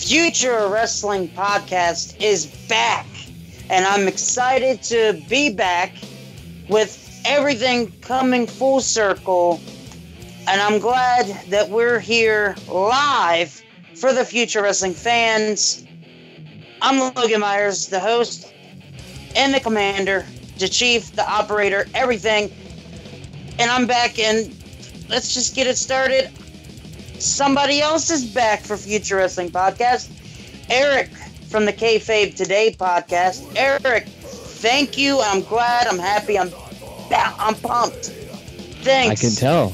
Future Wrestling Podcast is back, and I'm excited to be back with everything coming full circle, and I'm glad that we're here live for the Future Wrestling fans. I'm Logan Myers, the host and the commander, the chief, the operator, everything, and I'm back, and let's just get it started. Somebody else is back for Future Wrestling Podcast. Eric from the Kayfabe Today Podcast. Eric, thank you. I'm glad. I'm happy. I'm pumped. Thanks. I can tell.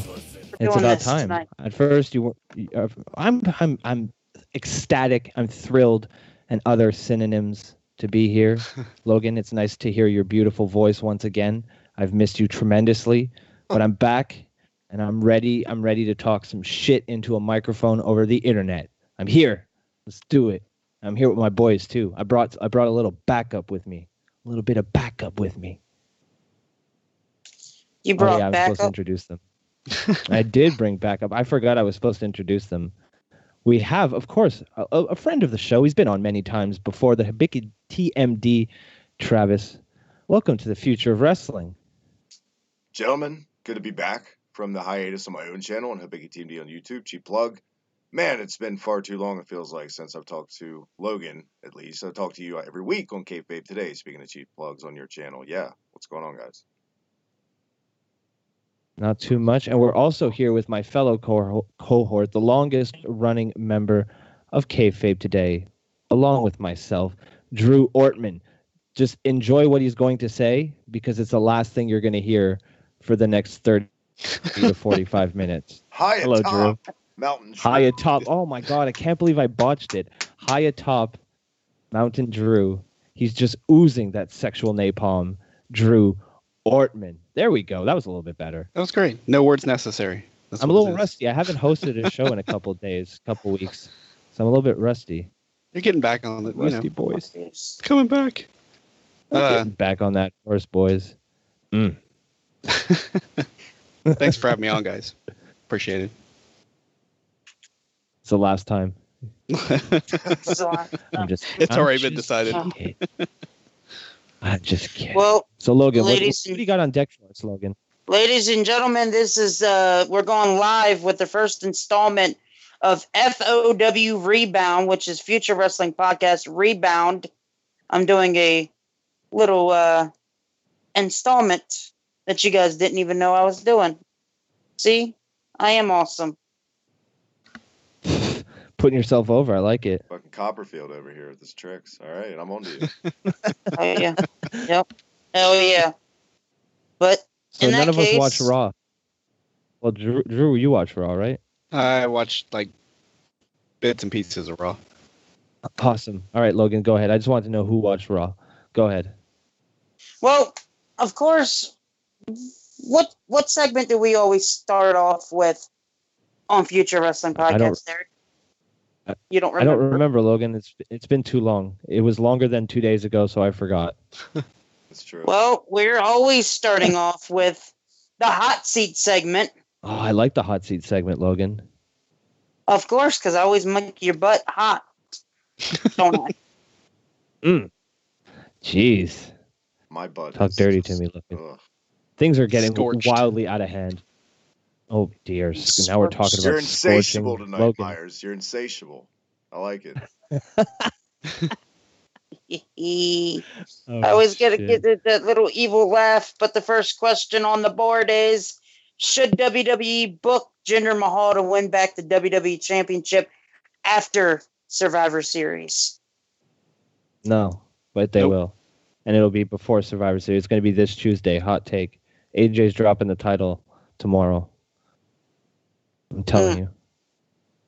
It's about time. Tonight. At first, you were. I'm ecstatic. I'm thrilled, and other synonyms to be here. Logan, it's nice to hear your beautiful voice once again. I've missed you tremendously, but I'm back. And I'm ready to talk some shit into a microphone over the internet. I'm here. Let's do it. I'm here with my boys too. I brought a little backup with me. A little bit of backup with me. You brought I'm backup? supposed to introduce them. I did bring backup. I forgot I was supposed to introduce them. We have, of course, a friend of the show. He's been on many times before, the Hibiki TMD, Travis. Welcome to the future of wrestling. Gentlemen, good to be back from the hiatus on my own channel and Hibiki TMD on YouTube. Cheap plug. Man, it's been far too long, it feels like, since I've talked to Logan, at least. I talk to you every week on Kayfabe Today, speaking of cheap plugs on your channel. Yeah, what's going on, guys? Not too much. And we're also here with my fellow cohort, the longest running member of Kayfabe Today, along with myself, Drew Ortman. Just enjoy what he's going to say, because it's the last thing you're going to hear for the next 30 to 45 minutes. High Hello, atop Drew. Mountain Drew. High atop. Oh my God, I can't believe I botched it. High atop Mountain Drew. He's just oozing that sexual napalm. Drew Ortman. There we go. That was a little bit better. That was great. No words necessary. I'm a little rusty. I haven't hosted a show in a couple weeks. So I'm a little bit rusty. You're getting back on the Rusty boys. It's coming back. Getting back on that horse, boys. Thanks for having me on, guys. Appreciate it. It's the last time. It's already been decided. I'm just kidding. Well, so Logan, what ladies do you got on deck for us, Logan? Ladies and gentlemen, this is we're going live with the first installment of FOW Rebound, which is Future Wrestling Podcast Rebound. I'm doing a little installment that you guys didn't even know I was doing. See? I am awesome. Putting yourself over. I like it. Fucking Copperfield over here with his tricks. All right, I'm on to you. Oh, yeah. Yep. Hell yeah. But So in none that of case, us watch Raw. Well, Drew, you watch Raw, right? I watched like bits and pieces of Raw. Awesome. All right, Logan, go ahead. I just wanted to know who watched Raw. Go ahead. Well, of course, what segment do we always start off with on Future Wrestling Podcast, Derek? You don't remember? I don't remember, Logan. It's been too long. It was longer than 2 days ago, so I forgot. That's true. Well, we're always starting off with the hot seat segment. Oh, I like the hot seat segment, Logan. Of course, because I always make your butt hot. Don't I? My Jeez. butt. Talk dirty to me, Logan. Ugh. Things are getting Scorched. wildly out of hand. Oh, dear. Now we're talking You're about insatiable scorching. tonight, Logan. Myers. You're insatiable. I like it. Oh, I always shit. get that little evil laugh, but the first question on the board is, should WWE book Jinder Mahal to win back the WWE Championship after Survivor Series? No, but they Nope. will. And it'll be before Survivor Series. It's going to be this Tuesday. Hot take. AJ's dropping the title tomorrow. I'm telling you.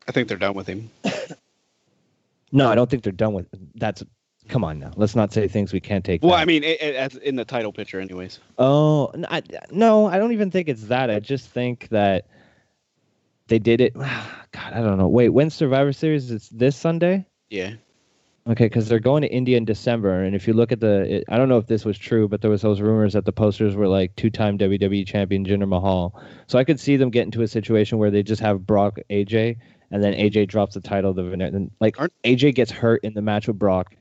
I think they're done with him. No, I don't think they're done with that's. Come on now. Let's not say things we can't take Well, back. I mean, as in the title picture, anyways. Oh, no, I don't even think it's that. I just think that they did it. God, I don't know. Wait, when's Survivor Series? It's this Sunday? Yeah. Okay, because they're going to India in December, and if you look at I don't know if this was true, but there was those rumors that the posters were like two-time WWE champion Jinder Mahal. So I could see them get into a situation where they just have Brock AJ, and then AJ drops the title. Then AJ gets hurt in the match with Brock,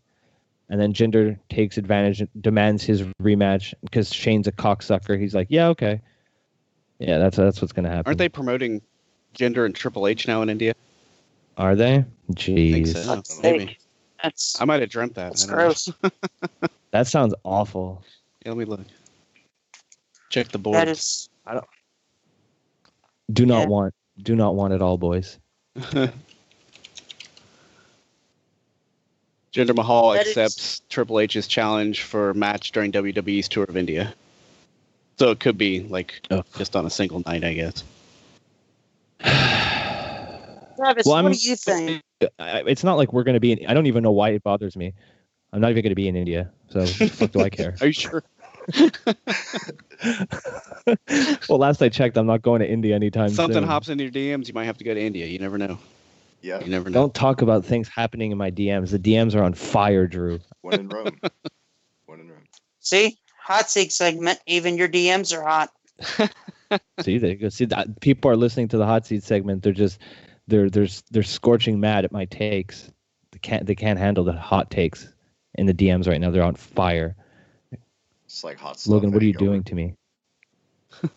and then Jinder takes advantage, demands his rematch because Shane's a cocksucker. He's like, yeah, okay, yeah, that's what's gonna happen. Aren't they promoting Jinder and Triple H now in India? Are they? Jeez, I think so. Maybe. I might have dreamt that. That's gross. That sounds awful. Yeah, let me look. Check the board. That is. Do not want it all, boys. Jinder Mahal accepts Triple H's challenge for a match during WWE's tour of India. So it could be just on a single night, I guess. Travis, what do you think? It's not like we're going to be I don't even know why it bothers me. I'm not even going to be in India, so what do I care? Are you sure? Well, last I checked, I'm not going to India anytime soon. Something hops in your DMs, you might have to go to India. You never know. Yeah. You never know. Don't talk about things happening in my DMs. The DMs are on fire, Drew. One in Rome. See? Hot seat segment. Even your DMs are hot. See, there you go. See, that people are listening to the hot seat segment. They're scorching mad at my takes. They can't handle the hot takes in the DMs right now. They're on fire. It's like hot stuff. Logan, what are you doing to me?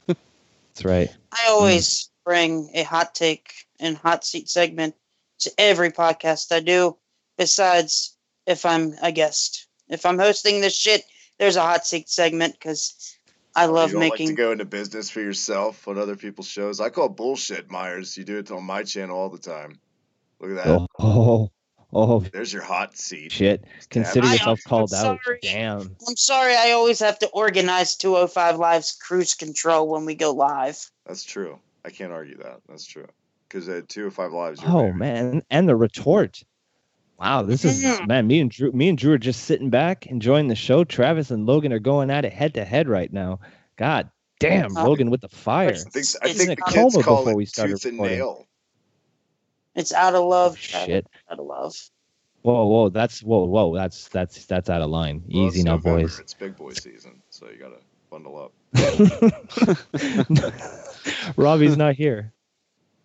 That's right. I always bring a hot take and hot seat segment to every podcast I do, besides if I'm a guest. If I'm hosting this shit, there's a hot seat segment because I love making... like to go into business for yourself on other people's shows. I call bullshit, Myers. You do it on my channel all the time. Look at that. Oh, there's your hot seat. Shit. Consider yourself called out. Damn. I'm sorry I always have to organize 205 Live's cruise control when we go live. That's true. I can't argue that. That's true. Because at 205 Live's man. And the retort. Wow, this is man, me and Drew are just sitting back enjoying the show. Travis and Logan are going at it head to head right now. God damn, Logan with the fire. I think the kids call it tooth and nail. It's out of love. Shit. Out of love. Whoa, that's out of line. Well, easy now, November. boys. It's big boy season, so you gotta bundle up. Robbie's not here.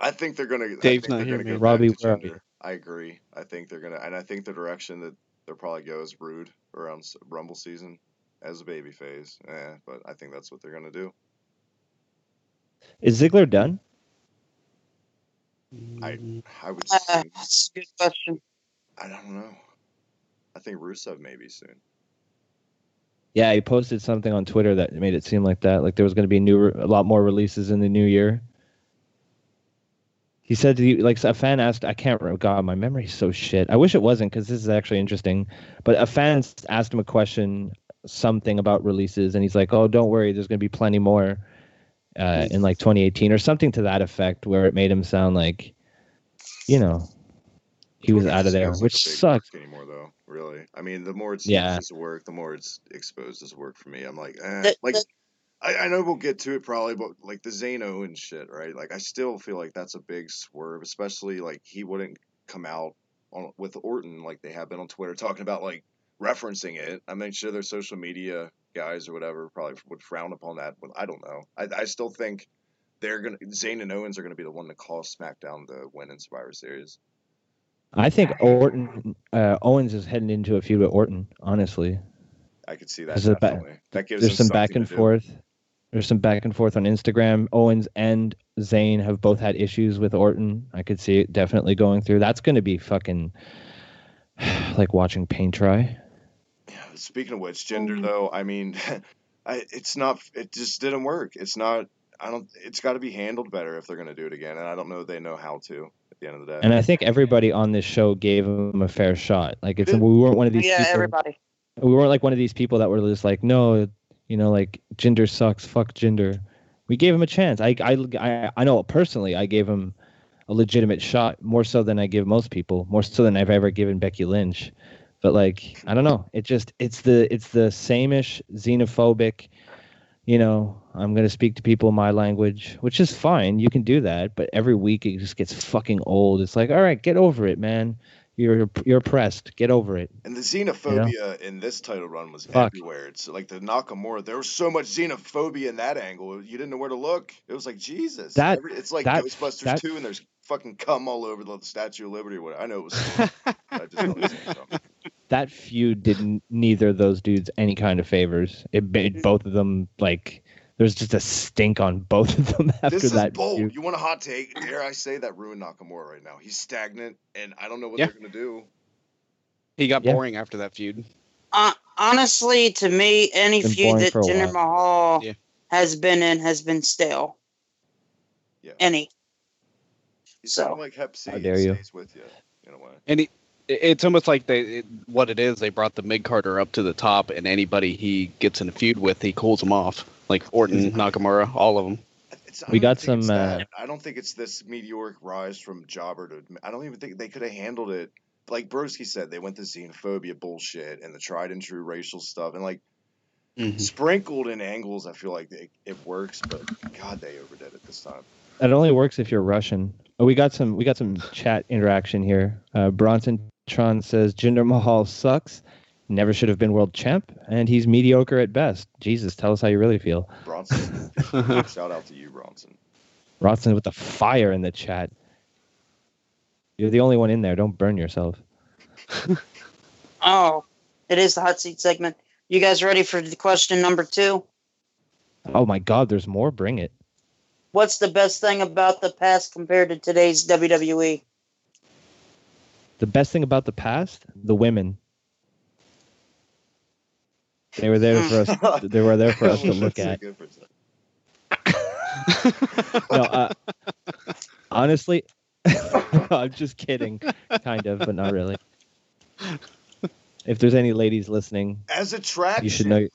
I think they're gonna. Dave's not here, man. Robbie, where are you? I agree. I think they're gonna, and I think the direction that they'll probably go is Rude around Rumble season as a baby phase. But I think that's what they're gonna do. Is Ziggler done? I would. That's a good question. I don't know. I think Rusev maybe soon. Yeah, he posted something on Twitter that made it seem like that. Like there was going to be a lot more releases in the new year. He said, a fan asked, I can't remember, God, my memory's so shit. I wish it wasn't because this is actually interesting. But a fan asked him a question, something about releases, and he's like, oh, don't worry, there's going to be plenty more in 2018 or something to that effect, where it made him sound like, he was out of there, which sucks. Anymore, though, really. I mean, the more it's used as work, the more it's exposed as work for me. I'm like, I know we'll get to it probably, but like the Zayn Owens shit, right? Like I still feel like that's a big swerve, especially like he wouldn't come out with Orton like they have been on Twitter talking about like referencing it. I mean, sure, their social media guys or whatever probably would frown upon that, but I don't know. I still think Zayn and Owens are gonna be the one to call SmackDown the win in Survivor Series. I think Owens is heading into a feud with Orton. Honestly, I could see that. Definitely. That gives there's some back and forth. There's some back and forth on Instagram. Owens and Zayn have both had issues with Orton. I could see it definitely going through. That's going to be fucking like watching paint dry. Yeah, speaking of which, Jinder though, I mean, it's not. It just didn't work. It's not. It's got to be handled better if they're going to do it again, and I don't know they know how to. At the end of the day, and I think everybody on this show gave him a fair shot. Like we weren't one of these. Yeah, people, everybody. We weren't like one of these people that were just like, no, like Jinder sucks. Fuck Jinder. We gave him a chance. I know personally, I gave him a legitimate shot, more so than I give most people, more so than I've ever given Becky Lynch. But like, I don't know. It's the same-ish xenophobic. I'm going to speak to people in my language, which is fine. You can do that. But every week it just gets fucking old. It's like, all right, get over it, man. You're oppressed. Get over it. And the xenophobia in this title run was everywhere. It's like the Nakamura. There was so much xenophobia in that angle. You didn't know where to look. It was like, Jesus. It's like Ghostbusters 2 and there's fucking cum all over the Statue of Liberty. I know it was. I just don't say something. That feud did neither of those dudes any kind of favors. It made both of them like there's just a stink on both of them after that. This is bold. Feud. You want a hot take? Dare I say that ruined Nakamura right now? He's stagnant, and I don't know what they're going to do. He got boring after that feud. Honestly, to me, any feud that Jinder Mahal has been in has been stale. Yeah. Any. He's kind of like Hep C. How dare you? Stays with you in a way. And it's almost like what it is. They brought the mid-carder up to the top, and anybody he gets in a feud with, he cools them off. Like Orton, Nakamura, all of them. We got some. I don't think it's this meteoric rise from jobber to. I don't even think they could have handled it. Like Broski said, they went to xenophobia bullshit and the tried and true racial stuff, and like sprinkled in angles. I feel like it works, but God, they overdid it this time. It only works if you're Russian. Oh, we got some chat interaction here. Bronson Tron says Jinder Mahal sucks. Never should have been world champ, and he's mediocre at best. Jesus, tell us how you really feel. Bronson, shout out to you, Bronson. Bronson with the fire in the chat. You're the only one in there. Don't burn yourself. Oh, it is the hot seat segment. You guys ready for the question number 2? Oh my God, there's more. Bring it. What's the best thing about the past compared to today's WWE? The best thing about the past? The women. They were there for us. They were there for us to look at. No, honestly, I'm just kidding, kind of, but not really. If there's any ladies listening, as attractions, you should know.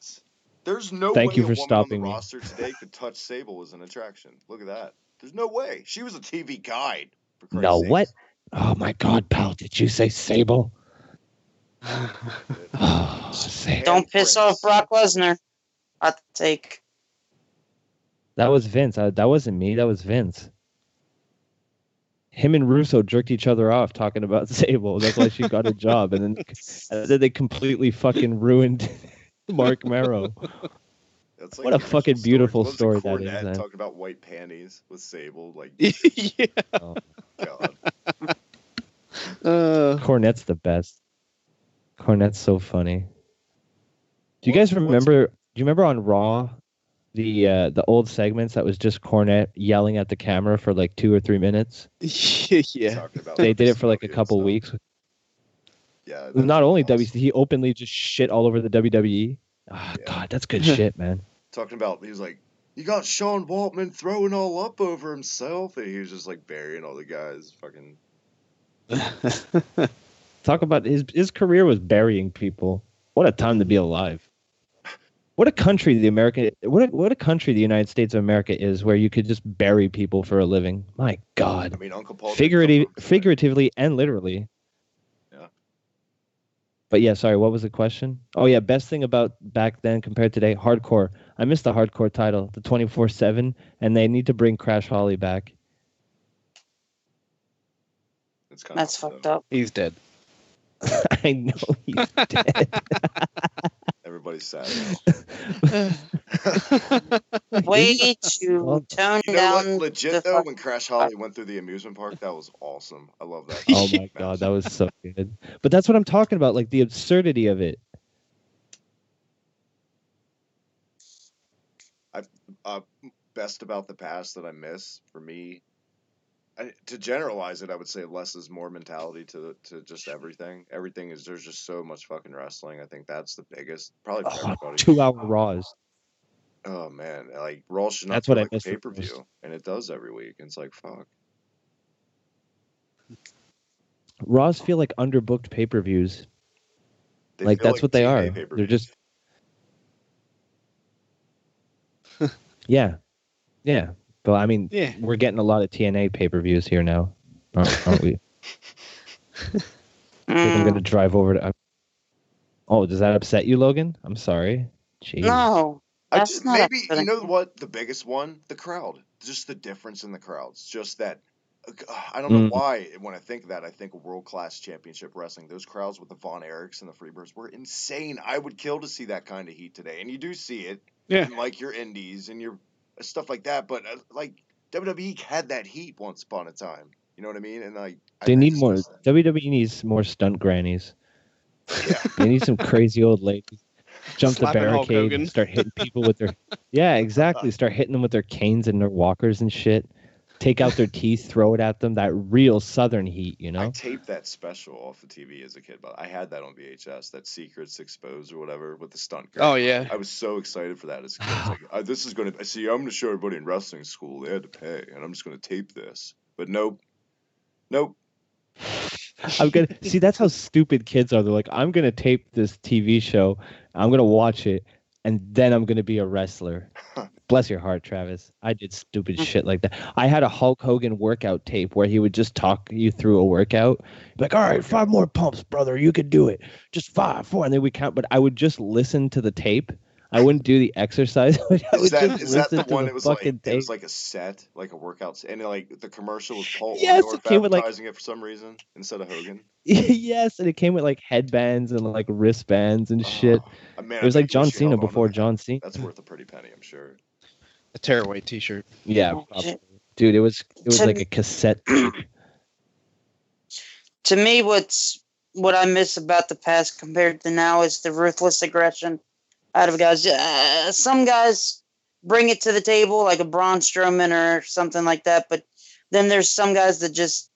There's no Thank way you for a woman stopping on the me. roster today could touch Sable as an attraction. Look at that. There's no way. She was a TV guide. For Christ's No, sakes. what? Oh my God, pal! Did you say Sable? Oh, Sable. Don't piss off Brock Lesnar. Hot take. That was Vince. That wasn't me. That was Vince. Him and Russo jerked each other off talking about Sable. That's why she got a job, and then they completely fucking ruined Mark Marrow. That's like what a fucking beautiful story that is. Man. Talking about white panties with Sable, like yeah. Oh God. Cornette's the best. Cornette's so funny. Do you guys remember? Do you remember on Raw, the old segments that was just Cornette yelling at the camera for like 2 or 3 minutes? Yeah. They did it for like a couple weeks. Yeah. Not only WC, he openly just shit all over the WWE. Oh, yeah. God, that's good shit, man. Talking about, he was like, you got Sean Waltman throwing all up over himself, and he was just like burying all the guys. Fucking. Talk about his career was burying people. What a time to be alive. What a country what a country the United States of America is, where you could just bury people for a living. My God. I mean, Uncle Paul. Figuratively and literally. Yeah. But yeah, sorry, what was the question? Oh yeah, best thing about back then compared to today, hardcore. I missed the hardcore title, the 24/7, and they need to bring Crash Holly back. That's fucked up. He's dead. I know he's dead. Everybody's sad. Way to tone down. Legit though, when Crash Holly went through the amusement park, that was awesome. I love that. Oh my God, that was so good. But that's what I'm talking about, like the absurdity of it. Best about the past that I miss for me. To generalize it, I would say less is more mentality to just everything. Everything is, there's just so much fucking wrestling. I think that's the biggest, probably for everybody. 2-hour Raws. Oh man, like Raw should not That's what feel I like miss the pay-per-view, most. and it does every week. It's like fuck. Raws feel like underbooked pay-per-views. Like feel that's what they are. pay-per-views. They're just yeah. But I mean, we're getting a lot of TNA pay-per-views here now, aren't we? I'm going to drive over to. Oh, does that upset you, Logan? I'm sorry. Jeez. No, that's not maybe upsetting. you know what? The biggest one, the crowd. Just the difference in the crowds. Just that I don't know why. When I think of that, I think of world-class championship wrestling. Those crowds with the Von Erichs and the Freebirds were insane. I would kill to see that kind of heat today. And you do see it in, like, your indies and your stuff like that. But, like, WWE had that heat once upon a time. You know what I mean? And, like, they need more. WWE needs more stunt grannies. Yeah. They need some crazy old ladies. Jump the barricade and start hitting people with their... Yeah, exactly. Start hitting them with their canes and their walkers and shit. Take out their teeth, throw it at them. That real Southern heat, you know? I taped that special off the TV as a kid, but I had that on VHS, that Secrets Exposed or whatever with the stunt guy. Oh, yeah. I was so excited for that as a kid. I was like, this is going to... See, I'm going to show everybody in wrestling school. They had to pay, and I'm just going to tape this. But nope. I'm gonna see. That's how stupid kids are. They're like, I'm gonna tape this TV show. I'm gonna watch it, and then I'm gonna be a wrestler. Bless your heart, Travis. I did stupid shit like that. I had a Hulk Hogan workout tape where he would just talk you through a workout. Like, all right, 5 more pumps, brother. You could do it. Just 5, 4, and then we count. But I would just listen to the tape. I wouldn't do the exercise. Is that the one? It was like a set, like a workout set, and like the commercial was Paul Orndorff advertising it for some reason instead of Hogan. Yes, and it came with like headbands and like wristbands and shit. Man, it was like John Cena before John Cena. That's worth a pretty penny, I'm sure. A tearaway T-shirt. Yeah, dude, it was like a cassette tape. To me, what I miss about the past compared to now is the ruthless aggression out of guys. Some guys bring it to the table, like a Braun Strowman or something like that, but then there's some guys that just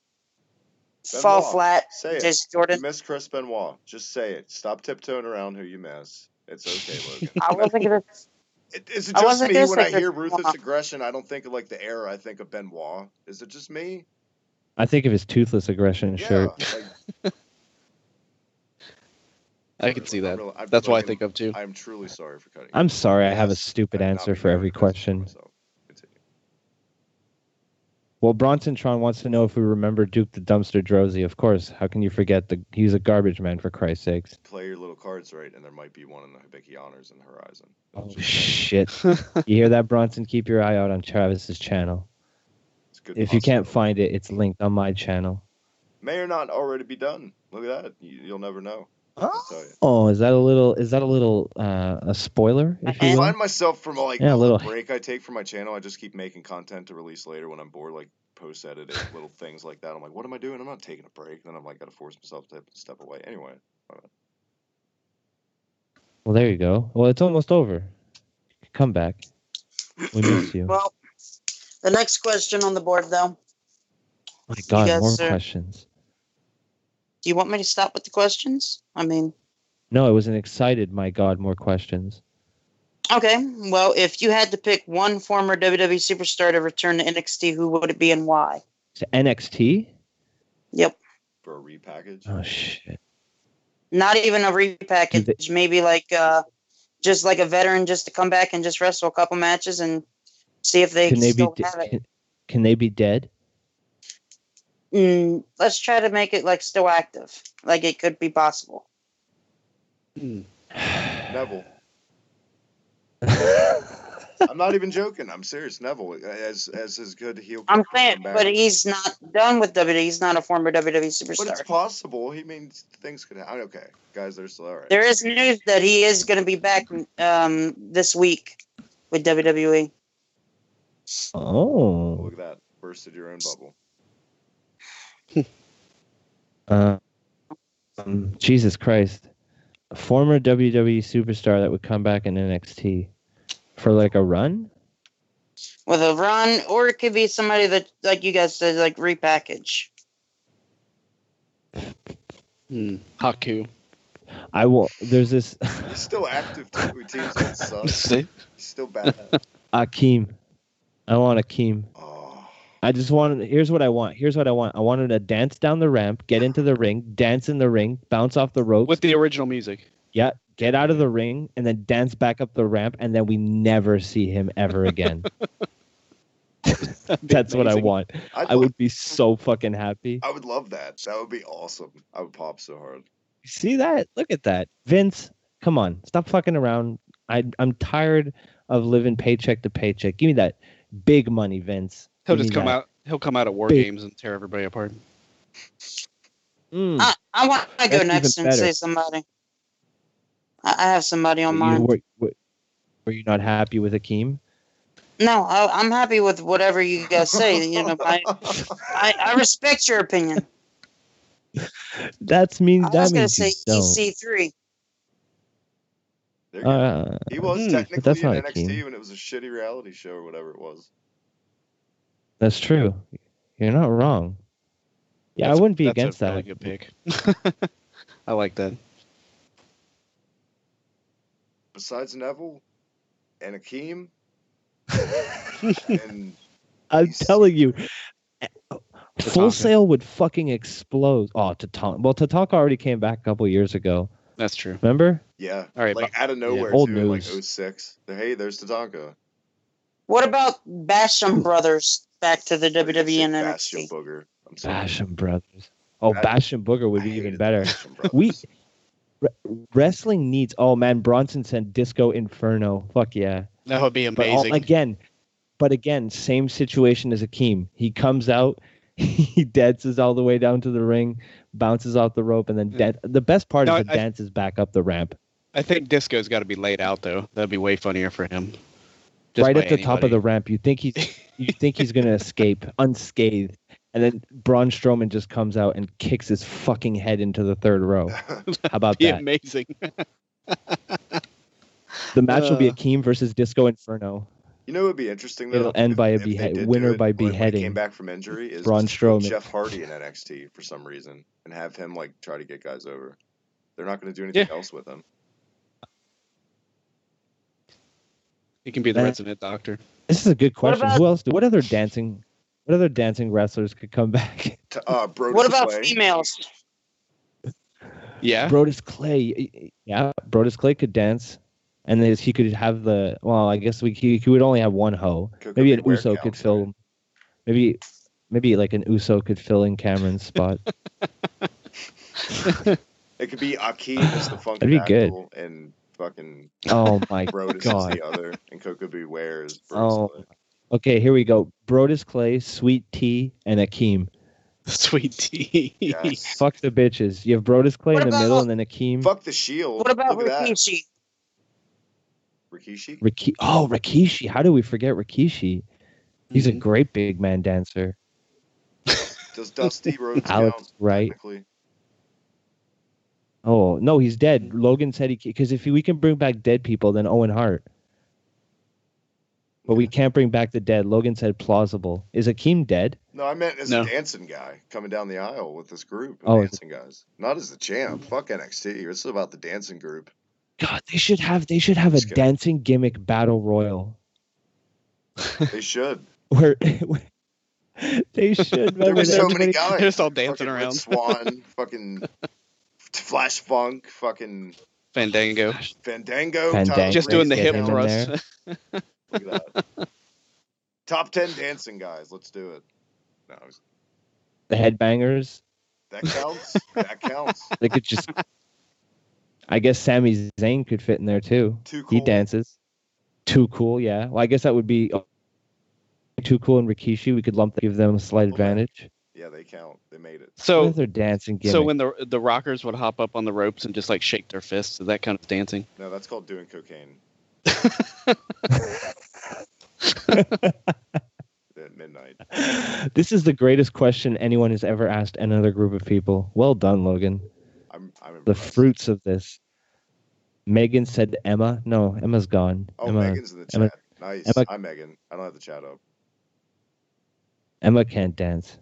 fall flat. Say it. Jordan. You miss Chris Benoit. Just say it. Stop tiptoeing around who you miss. It's okay, Logan. I wasn't gonna. Is it just me when I hear ruthless aggression? I don't think of like the era. I think of Benoit. Is it just me? I think of his toothless aggression shirt. Like, I can see that. That's what I think of too. I'm truly sorry for cutting. I'm sorry. I have a stupid answer for every question. Well, Bronson Tron wants to know if we remember Duke the Dumpster Drozy. Of course. How can you forget he's a garbage man, for Christ's sakes. Play your little cards right, and there might be one in the Hibiki Honors in the horizon. Oh, shit. You hear that, Bronson? Keep your eye out on Travis's channel. If you can't find it, it's linked on my channel. May or not already be done. Look at that. You'll never know. Oh, is that a little a spoiler? If you will? I find myself from a little break I take from my channel. I just keep making content to release later when I'm bored, like post editing, little things like that. I'm like, what am I doing? I'm not taking a break. Then I'm like, gotta force myself to step away. Anyway. Well, there you go. Well, it's almost over. Come back. We miss you. Well, the next question on the board, though. My God, more questions. Do you want me to stop with the questions? I mean... No, it was an excited, my God, more questions. Okay, well, if you had to pick one former WWE superstar to return to NXT, who would it be and why? To NXT? Yep. For a repackage? Oh, shit. Not even a repackage. Maybe just like a veteran just to come back and just wrestle a couple matches and see if they still have it. Can they be dead? Let's try to make it still active, like it could be possible. Neville. I'm not even joking. I'm serious. Neville, as his good heel. I'm saying, but he's not done with WWE. He's not a former WWE superstar. But it's possible. He means things could happen. Okay, guys, they're still all right. There is news that he is going to be back this week with WWE. Oh, look at that! Bursted your own bubble. Jesus Christ. A former WWE superstar that would come back in NXT for a run? With a run, or it could be somebody that, like you guys said, repackage. Haku. I will. There's this. He's still active too. Teams don't suck. He's still bad. Akeem. I want Akeem. I just wanted. Here's what I want. I wanted to dance down the ramp, get into the ring, dance in the ring, bounce off the ropes with the original music. Yeah, get out of the ring and then dance back up the ramp, and then we never see him ever again. That's what I want. I would be so fucking happy. I would love that. That would be awesome. I would pop so hard. See that? Look at that, Vince. Come on, stop fucking around. I'm tired of living paycheck to paycheck. Give me that big money, Vince. He'll just come out He'll come out at War Games and tear everybody apart. I want to go next and say somebody. I have somebody on mind. Were you not happy with Akeem? No, I'm happy with whatever you guys say. You know, I respect your opinion. That means I was going to say EC3. He was technically in NXT when it was a shitty reality show or whatever it was. That's true. You're not wrong. Yeah, I wouldn't be against that. That's a really good pick. I like that. Besides Neville and Akeem, and I'm telling you, Full Sail would fucking explode. Oh, Tatanka. Well, Tatanka already came back a couple years ago. That's true. Remember? Yeah. All right, like out of nowhere, old too, news. like 06. Hey, there's Tatanka. What about Basham Brothers back to the WWE and NXT? Basham Booger. Basham Brothers. Oh, Basham Booger would be even better. Wrestling needs. Oh man, Bronson said Disco Inferno. Fuck yeah. That would be amazing. But again, same situation as Akeem. He comes out, he dances all the way down to the ring, bounces off the rope, and then the best part is dances back up the ramp. I think Disco's got to be laid out though. That'd be way funnier for him. Right at the top of the ramp, you think he's gonna escape unscathed, and then Braun Strowman just comes out and kicks his fucking head into the third row. How about that? Amazing. The match will be Akeem versus Disco Inferno. You know what would be interesting though? It'll end by a winner by beheading. Came back from injury is Braun Strowman. Jeff Hardy in NXT for some reason and have him like try to get guys over. They're not going to do anything else with him. He can be the resident doctor. This is a good question. Who else? What other dancing wrestlers could come back? What about females? Yeah, Brodus Clay. Yeah, Brodus Clay could dance. And then he could have the. Well, I guess he would only have one hoe. Maybe an Uso could fill. Maybe like an Uso could fill in Cameron's spot. It could be Akeem as the Funky That'd be good. And fucking. Oh my Brodus god. Is the other, and Coco Beware is. Okay, here we go. Brodus Clay, Sweet Tea, and Akeem. Sweet Tea. Yes. Fuck the bitches. You have Brodus Clay in the middle, and then Akeem. Fuck the Shield. What about Rikishi? Rikishi. How do we forget Rikishi? He's a great big man dancer. Does Dusty Rhodes Alex count? Wright. Oh, no, he's dead. Logan said because if we can bring back dead people, then Owen Hart. But we can't bring back the dead. Logan said plausible. Is Akeem dead? No, I meant as a dancing guy coming down the aisle with this group of dancing guys. Not as the champ. Fuck NXT. This is about the dancing group. God, they should have a dancing gimmick battle royal. They should. Where they should. There were so many guys. They're just all dancing around. Red Swan, fucking Flash Funk, fucking Fandango. Just doing the hip thrust. Look at that. Top 10 dancing guys. Let's do it. No, the Headbangers. That counts. That counts. They could just. I guess Sami Zayn could fit in there too. Too Cool. He dances. Too Cool, yeah. Well, I guess that would be Too Cool and Rikishi. We could give them a slight advantage. Yeah, they count. They made it. So they're dancing gimmick. So when the rockers would hop up on the ropes and just like shake their fists, is that kind of dancing? No, that's called doing cocaine. At midnight. This is the greatest question anyone has ever asked another group of people. Well done, Logan. I'm the fruits of this. Megan said Emma. No, Emma's gone. Oh, Megan's in the chat. Nice. Hi, Megan. I don't have the chat up. Emma can't dance.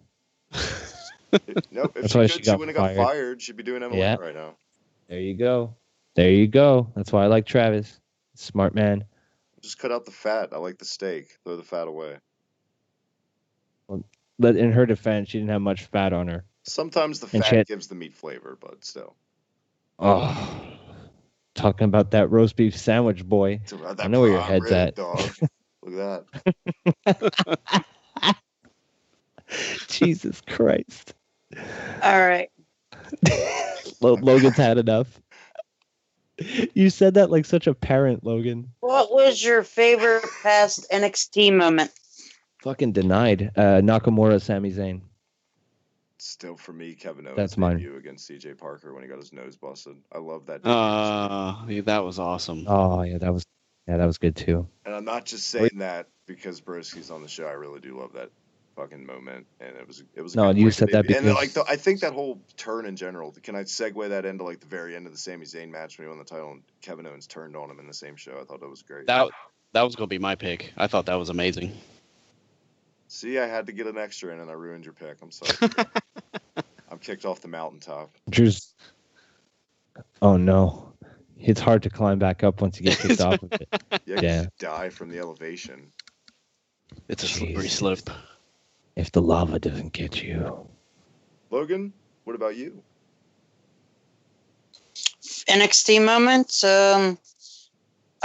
Nope. If she could, she wouldn't have got fired. She'd be doing MLM right now. There you go. That's why I like Travis. Smart man. Just cut out the fat. I like the steak. Throw the fat away. Well, but in her defense, she didn't have much fat on her. Sometimes the fat gives the meat flavor, but still. Oh, talking about that roast beef sandwich, boy. I know where your head's at. Dog. Look at that. Jesus Christ. All right. Logan's had enough. You said that like such a parent, Logan. What was your favorite past NXT moment? Fucking denied. Nakamura, Sami Zayn. Still for me, Kevin Owens' That's mine. debut against CJ Parker when he got his nose busted. I love that. Yeah, that was awesome. Oh yeah, that was good too. And I'm not just saying that because Broski's on the show. I really do love that fucking moment, and it was. No, you said that because I think that whole turn in general. Can I segue that into like the very end of the Sami Zayn match when he won the title and Kevin Owens turned on him in the same show? I thought that was great. That was gonna be my pick. I thought that was amazing. See, I had to get an extra in, and I ruined your pick. I'm sorry. I'm kicked off the mountaintop. Drew's. Oh no, it's hard to climb back up once you get kicked off of it. Yeah, you die from the elevation. It's a slippery slope. If the lava doesn't get you. Logan, what about you? NXT moments. I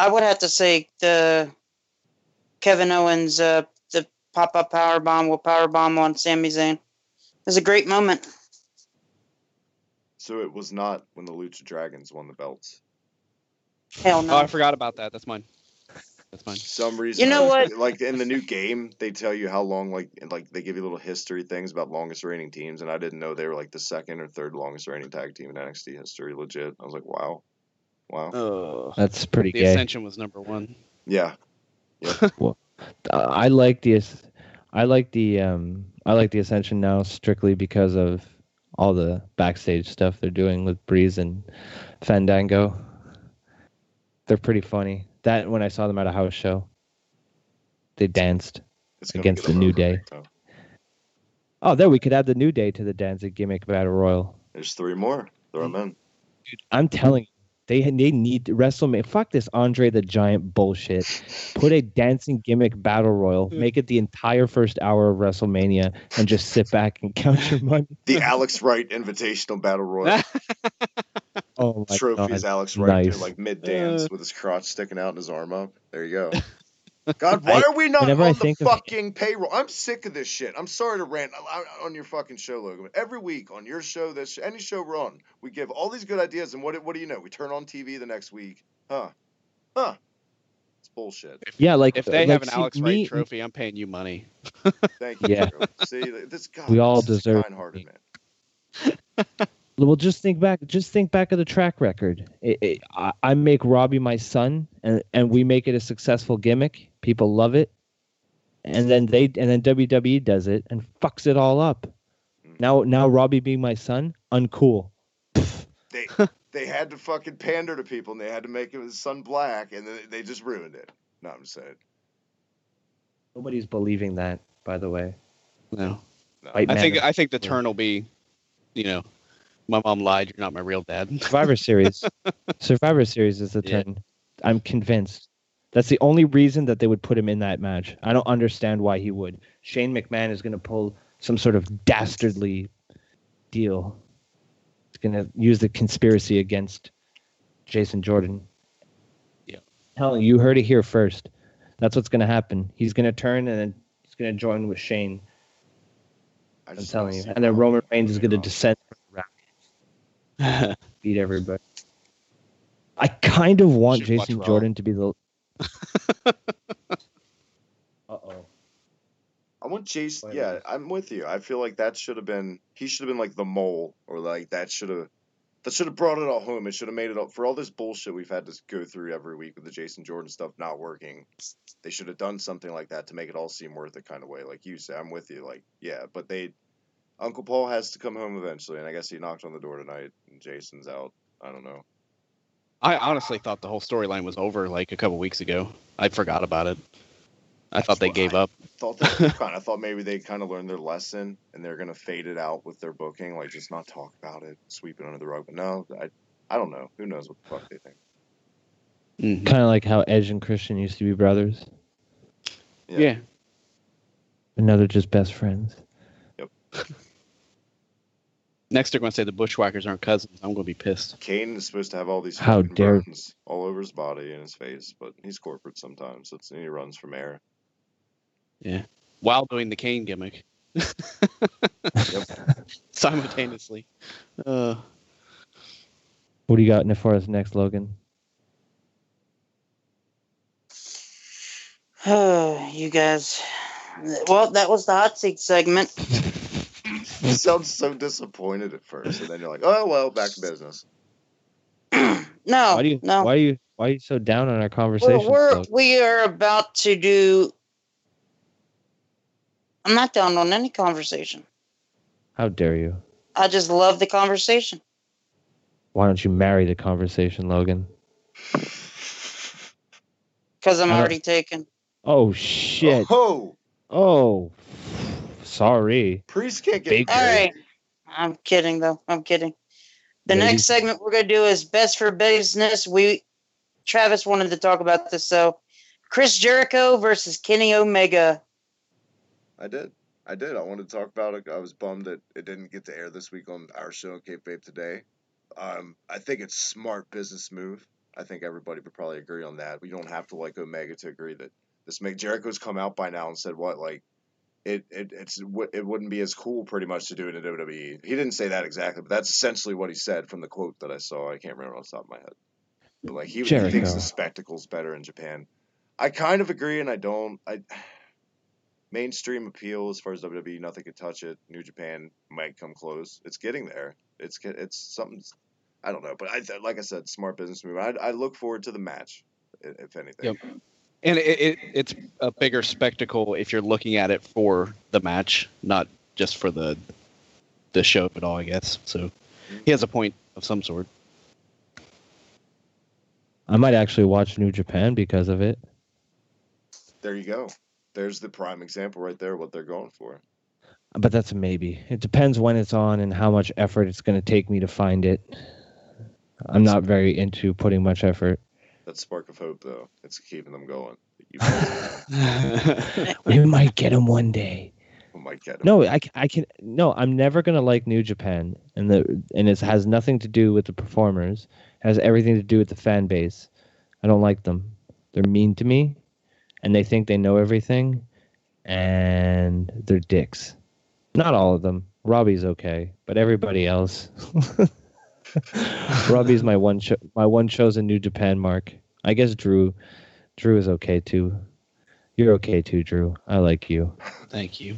would have to say the Kevin Owens, the pop-up powerbomb will powerbomb on Sami Zayn. It was a great moment. So it was not when the Lucha Dragons won the belts. Hell no. Oh, I forgot about that. That's mine. Some reason, you know what? Like in the new game, they tell you how long, like they give you little history things about longest reigning teams, and I didn't know they were like the second or third longest reigning tag team in NXT history. Legit, I was like, wow. That's pretty The gay. Ascension was number 1. Yeah. Well, I like the Ascension now strictly because of all the backstage stuff they're doing with Breeze and Fandango. They're pretty funny. That when I saw them at a house show, they danced against the New Day. Oh, there we could add the New Day to the Danzig gimmick battle royal. There's 3 more. Throw them in. Dude, I'm telling you, they need WrestleMania. Fuck this Andre the Giant bullshit. Put a dancing gimmick battle royal. Make it the entire first hour of WrestleMania, and just sit back and count your money. The Alex Wright Invitational Battle Royal. Oh my Trophy God. is Alex Wright, Nice. dude, like mid dance with his crotch sticking out and his arm up. There you go. God, why are we not whenever on I the think of- fucking payroll? I'm sick of this shit. I'm sorry to rant on your fucking show, Logan. But every week on your show, any show we're on, we give all these good ideas, and what do you know? We turn on TV the next week. Huh. It's bullshit. Yeah, like If they have an Alex me, Wright trophy, I'm paying you money. Thank you. Yeah. Drew. See, this guy. We all this is deserve kind-hearted, it. man. Well, just think back of the track record. I make Robbie my son, and we make it a successful gimmick. People love it, and then WWE does it and fucks it all up. Now Robbie being my son, uncool. They had to fucking pander to people, and they had to make his son black, and they just ruined it. No, I'm saying. Nobody's believing that, by the way. No. White man. I think the turn will be, my mom lied. You're not my real dad. Survivor Series. Survivor Series is the turn. I'm convinced. That's the only reason that they would put him in that match. I don't understand why he would. Shane McMahon is going to pull some sort of dastardly deal. He's going to use the conspiracy against Jason Jordan. Yeah. Hell, you heard it here first. That's what's going to happen. He's going to turn and then he's going to join with Shane. I'm telling you. And then Roman Reigns is going to descend from the rack. Beat everybody. I kind of want Jason Jordan to be the... Uh-oh. I want Jason. Yeah, I'm with you. I feel like he should have been like the mole, or like that should have brought it all home. It should have made it up for all this bullshit we've had to go through every week with the Jason Jordan stuff not working. They should have done something like that to make it all seem worth it, kind of way. Like you say, I'm with you. Like, yeah, but Uncle Paul has to come home eventually, and I guess he knocked on the door tonight, and Jason's out. I don't know. I honestly thought the whole storyline was over like a couple weeks ago. I forgot about it. I thought they gave up. I thought maybe they kind of learned their lesson and they're gonna fade it out with their booking, like just not talk about it, sweep it under the rug. But no, I don't know. Who knows what the fuck they think? Mm-hmm. Kind of like how Edge and Christian used to be brothers. Yeah. And now they're just best friends. Yep. Next, they're going to say the Bushwhackers aren't cousins. I'm going to be pissed. Kane is supposed to have all these How dare burns all over his body and his face, but he's corporate sometimes. So he runs from air. Yeah. While doing the Kane gimmick. Simultaneously. What do you got for us next, Logan? You guys, Well, that was the hot seat segment. You sound so disappointed at first, and then you're like, "Oh well, back to business." No. Why are you so down on our conversation? We are about to do. I'm not down on any conversation. How dare you? I just love the conversation. Why don't you marry the conversation, Logan? Because I'm already taken. Oh, shit. Oh. Sorry. Priest can't get All right. I'm kidding, though. I'm kidding. The next segment we're going to do is Best for Business. Travis wanted to talk about this, so Chris Jericho versus Kenny Omega. I did. I wanted to talk about it. I was bummed that it didn't get to air this week on our show, Kayfabe Today. I think it's a smart business move. I think everybody would probably agree on that. We don't have to like Omega to agree that this Jericho's come out by now and said what, like, it wouldn't be as cool pretty much to do it in WWE. He didn't say that exactly, but that's essentially what he said from the quote that I saw. I can't remember off the top of my head. But like he thinks the spectacle's better in Japan. I kind of agree and I don't. Mainstream appeal as far as WWE, nothing could touch it. New Japan might come close. It's getting there. It's something. I don't know, but like I said, smart business move. I look forward to the match, if anything. Yep. And it's a bigger spectacle if you're looking at it for the match, not just for the show of it all, I guess. So he has a point of some sort. I might actually watch New Japan because of it. There you go. There's the prime example right there, what they're going for. But that's a maybe. It depends when it's on and how much effort it's going to take me to find it. I'm not very into putting much effort. That spark of hope, though, it's keeping them going. We might get them one day. We might get them. No, I can. No, I'm never gonna like New Japan, and it has nothing to do with the performers. It has everything to do with the fan base. I don't like them. They're mean to me, and they think they know everything, and they're dicks. Not all of them. Robbie's okay, but everybody else. Robbie's my one chosen New Japan mark. I guess Drew is okay too. You're okay too, Drew. I like you. Thank you.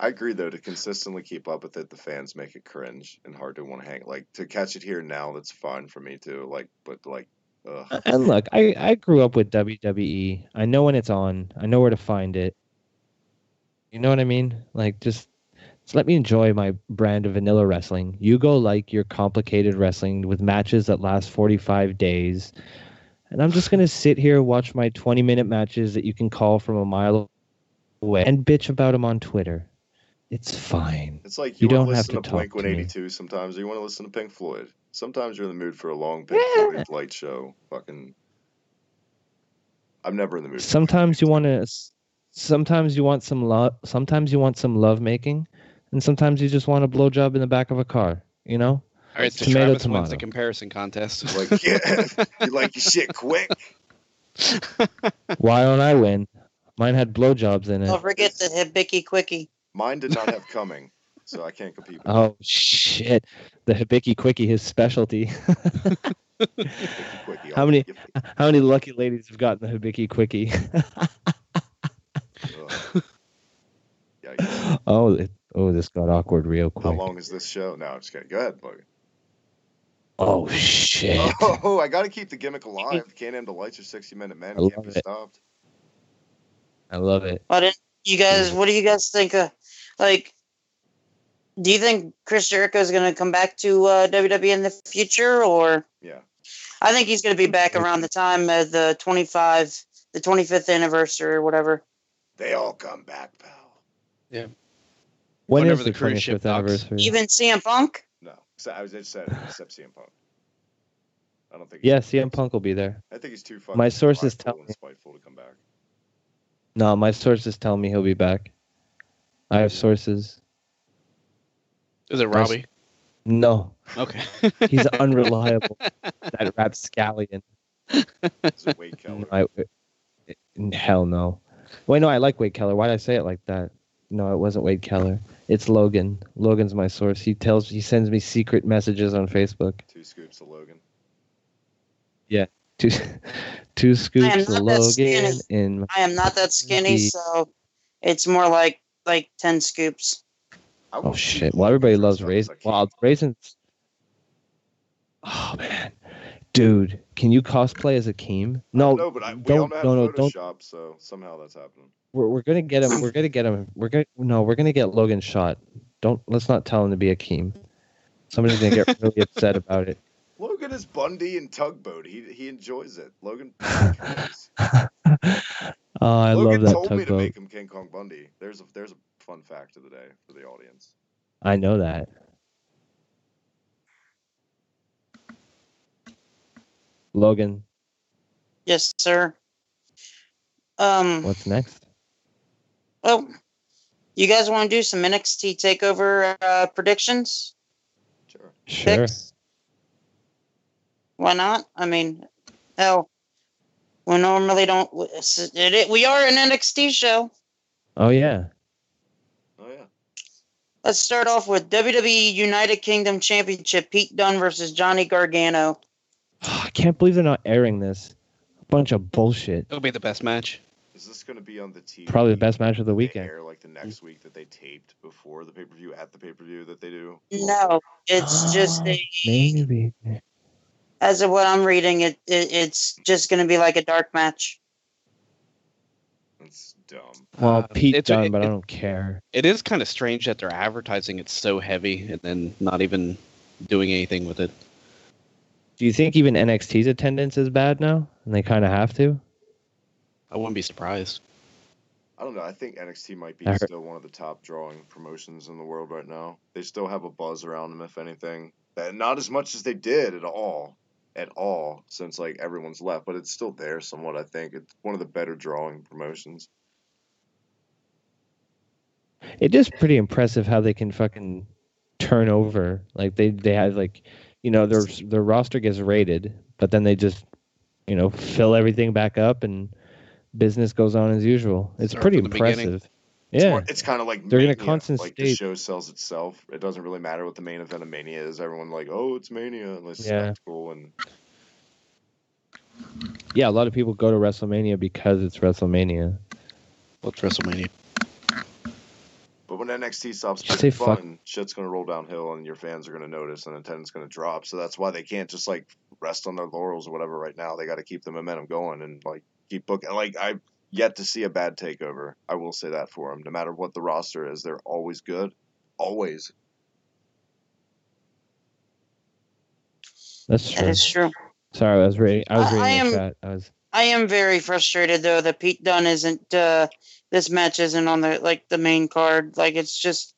I agree though, to consistently keep up with it, the fans make it cringe and hard to want to hang. Like to catch it here now, that's fine for me too. Like, but like, ugh. And look, I grew up with WWE. I know when it's on. I know where to find it. You know what I mean? Like just let me enjoy my brand of vanilla wrestling. You go like your complicated wrestling with matches that last 45 days. And I'm just going to sit here, watch my 20-minute matches that you can call from a mile away and bitch about them on Twitter. It's fine. It's like you don't have to Blink 182 sometimes, or you want to listen to Pink Floyd. Sometimes you're in the mood for a long Pink Floyd light show. Fucking, I'm never in the mood. Sometimes you want some love. Sometimes you want some love making. And sometimes you just want a blowjob in the back of a car, you know? All right, so Travis wins the comparison contest. Like, yeah, you like your shit quick. Why don't I win? Mine had blowjobs in it. Don't forget the Hibiki Quickie. Mine did not have coming, so I can't compete with Oh, shit. The Hibiki Quickie, his specialty. How many lucky ladies have gotten the Hibiki Quickie? Oh, this got awkward real quick. How long is this show? No, I'm just kidding. Go ahead, Logan. Oh, shit. Oh, I got to keep the gimmick alive. Can't End the Lights or 60-Minute Men. Can't be stopped. I love it. What do you guys think? Like, do you think Chris Jericho is going to come back to WWE in the future? Or yeah, I think he's going to be back around the time of the 25th anniversary or whatever. They all come back, pal. Yeah. When is the 25th anniversary? Even CM Punk? No. I just said it, except CM Punk. I don't think. Yeah, CM Punk will be there. I think he's too fucking my sources tell me spiteful to come back. No, my sources tell me he'll be back. I have sources. Is it Robbie? No. Okay. He's unreliable. That rapscallion. Is it Wade Keller? Hell no. Wait, no, I like Wade Keller. Why did I say it like that? No, it wasn't Wade Keller. It's Logan. Logan's my source. He sends me secret messages on Facebook. 2 scoops of Logan. Yeah. Two scoops of Logan. I am not that skinny, so It's more like 10 scoops. Oh shit! Well, everybody loves raisins. Well, raisins. Oh man, dude, can you cosplay as a Keem? No, no, but we all have Photoshop, don't. So somehow that's happening. We're gonna get him. We're gonna get him. We're gonna get Logan shot. Let's not tell him to be a Keem. Somebody's gonna get really upset about it. Logan is Bundy and Tugboat. He enjoys it. Logan. Oh, I love that Logan told me to Tugboat. make him King Kong Bundy. There's a fun fact of the day for the audience. I know that. Logan. Yes, sir. What's next? Well, you guys want to do some NXT TakeOver predictions? Sure. Picks? Why not? I mean, hell, we normally don't. We are an NXT show. Oh yeah. Let's start off with WWE United Kingdom Championship: Pete Dunne versus Johnny Gargano. I can't believe they're not airing this. A bunch of bullshit. It'll be the best match. Is this going to be on the TV? Probably the best match of the weekend. Air like the next week that they taped before the pay-per-view at the pay-per-view that they do? No, it's just maybe. As of what I'm reading, it's just going to be like a dark match. It's dumb. Well, Pete Dunne, but I don't care. It is kind of strange that they're advertising it so heavy and then not even doing anything with it. Do you think even NXT's attendance is bad now, and they kind of have to? I wouldn't be surprised. I don't know. I think NXT might be still one of the top drawing promotions in the world right now. They still have a buzz around them, if anything. Not as much as they did at all, since like everyone's left, but it's still there somewhat. I think it's one of the better drawing promotions. It is pretty impressive how they can fucking turn over. Like they have like, their roster gets rated, but then they just, fill everything back up and business goes on as usual. It's pretty impressive. Yeah, it's kind of like they're in a constant like state. The show sells itself. It doesn't really matter what the main event of Mania is. Everyone like, oh, it's Mania, unless it's spectacle and. Yeah, a lot of people go to WrestleMania because it's WrestleMania. What's WrestleMania? But when NXT stops being fun, shit's gonna roll downhill, and your fans are gonna notice, and attendance gonna drop. So that's why they can't just like rest on their laurels or whatever right now. They got to keep the momentum going and like keep booking. Like I've yet to see a bad takeover. I will say that for them. No matter what the roster is, they're always good. Always. That's true. That is true. Sorry, I was reading the chat. I am very frustrated though that Pete Dunne isn't. This match isn't on the main card. Like it's just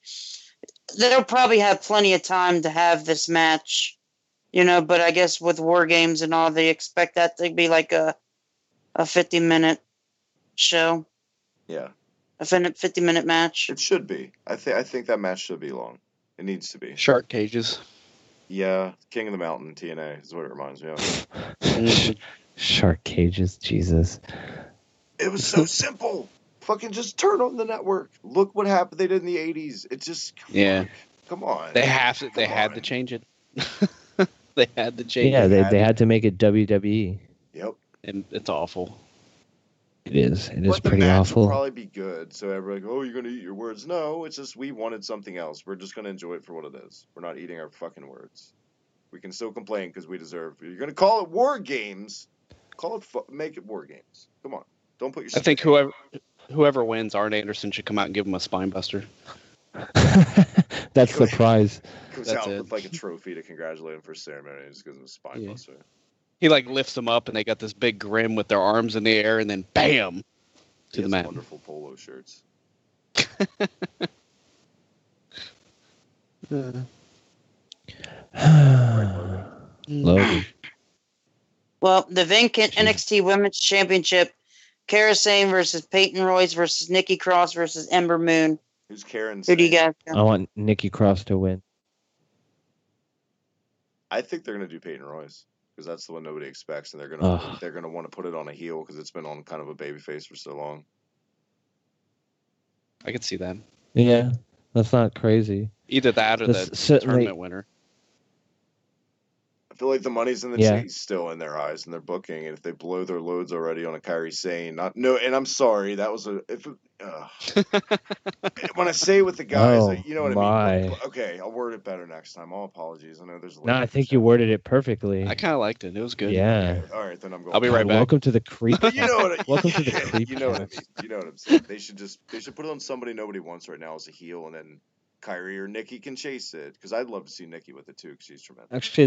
they'll probably have plenty of time to have this match, But I guess with War Games and all, they expect that to be like a 50-minute show. Yeah. A 50-minute match. It should be. I think that match should be long. It needs to be. Shark cages. Yeah, King of the Mountain TNA is what it reminds me of. Shark cages, Jesus. It was so simple. Fucking just turn on the network. Look what happened. They did in the 80s. It just come on. They have to. They had to change it. They had to change. Yeah, they had to make it WWE. Yep. And it's awful. It is. It is the pretty match awful. Will probably be good. So everybody's like, oh, you're gonna eat your words. No, it's just we wanted something else. We're just gonna enjoy it for what it is. We're not eating our fucking words. We can still complain because we deserve. You're gonna call it War Games. Call it. Make it War Games. Come on. Don't put yourself. I think whoever wins, Arn Anderson should come out and give him a spine buster. That's the prize. Comes out with like a trophy to congratulate him for ceremony. Just gives him a spine buster. He like lifts them up, and they got this big grin with their arms in the air, and then bam to the mat. Wonderful polo shirts. Logan. Well, the vacant NXT Women's Championship, Cara Sane versus Peyton Royce versus Nikki Cross versus Ember Moon. Who's Karen? Who do you guys got? I want Nikki Cross to win. I think they're gonna do Peyton Royce because that's the one nobody expects, and they're gonna want to put it on a heel because it's been on kind of a babyface for so long. I could see that. Yeah, that's not crazy. Either that or the tournament winner. I feel like the money's in the chase still in their eyes, and they're booking. And if they blow their loads already on a Kairi Sane, and I'm sorry, that was when I say with the guys, you know what I mean. Okay, I'll word it better next time. All apologies. I know there's. No, I think you worded it perfectly. I kind of liked it. It was good. Yeah. Okay. All right, then I'm going. I'll be right back. Welcome to the creep. But you know what? Welcome to the creep. You know what I mean. You know what I'm saying. They should put it on somebody nobody wants right now as a heel, and then Kairi or Nikki can chase it, because I'd love to see Nikki with it too, because she's tremendous. Actually,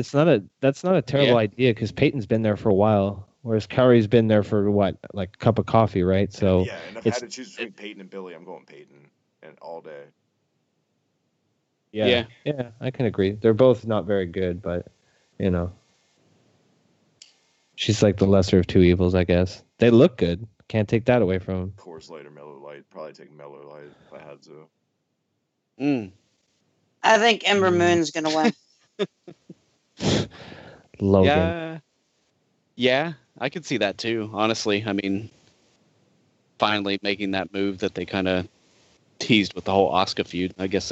that's not a terrible idea, because Peyton's been there for a while, whereas Kairi's been there for what, like a cup of coffee, right? So yeah, and if I had to choose between Peyton and Billy, I'm going Peyton, and all day. Yeah, I can agree. They're both not very good, but she's like the lesser of two evils, I guess. They look good. Can't take that away from them. Coors Light or Miller Lite? Probably take Miller Lite if I had to. I think Ember Moon's gonna win. Logan. Yeah, I could see that too. Honestly, I mean, finally making that move that they kind of teased with the whole Asuka feud. I guess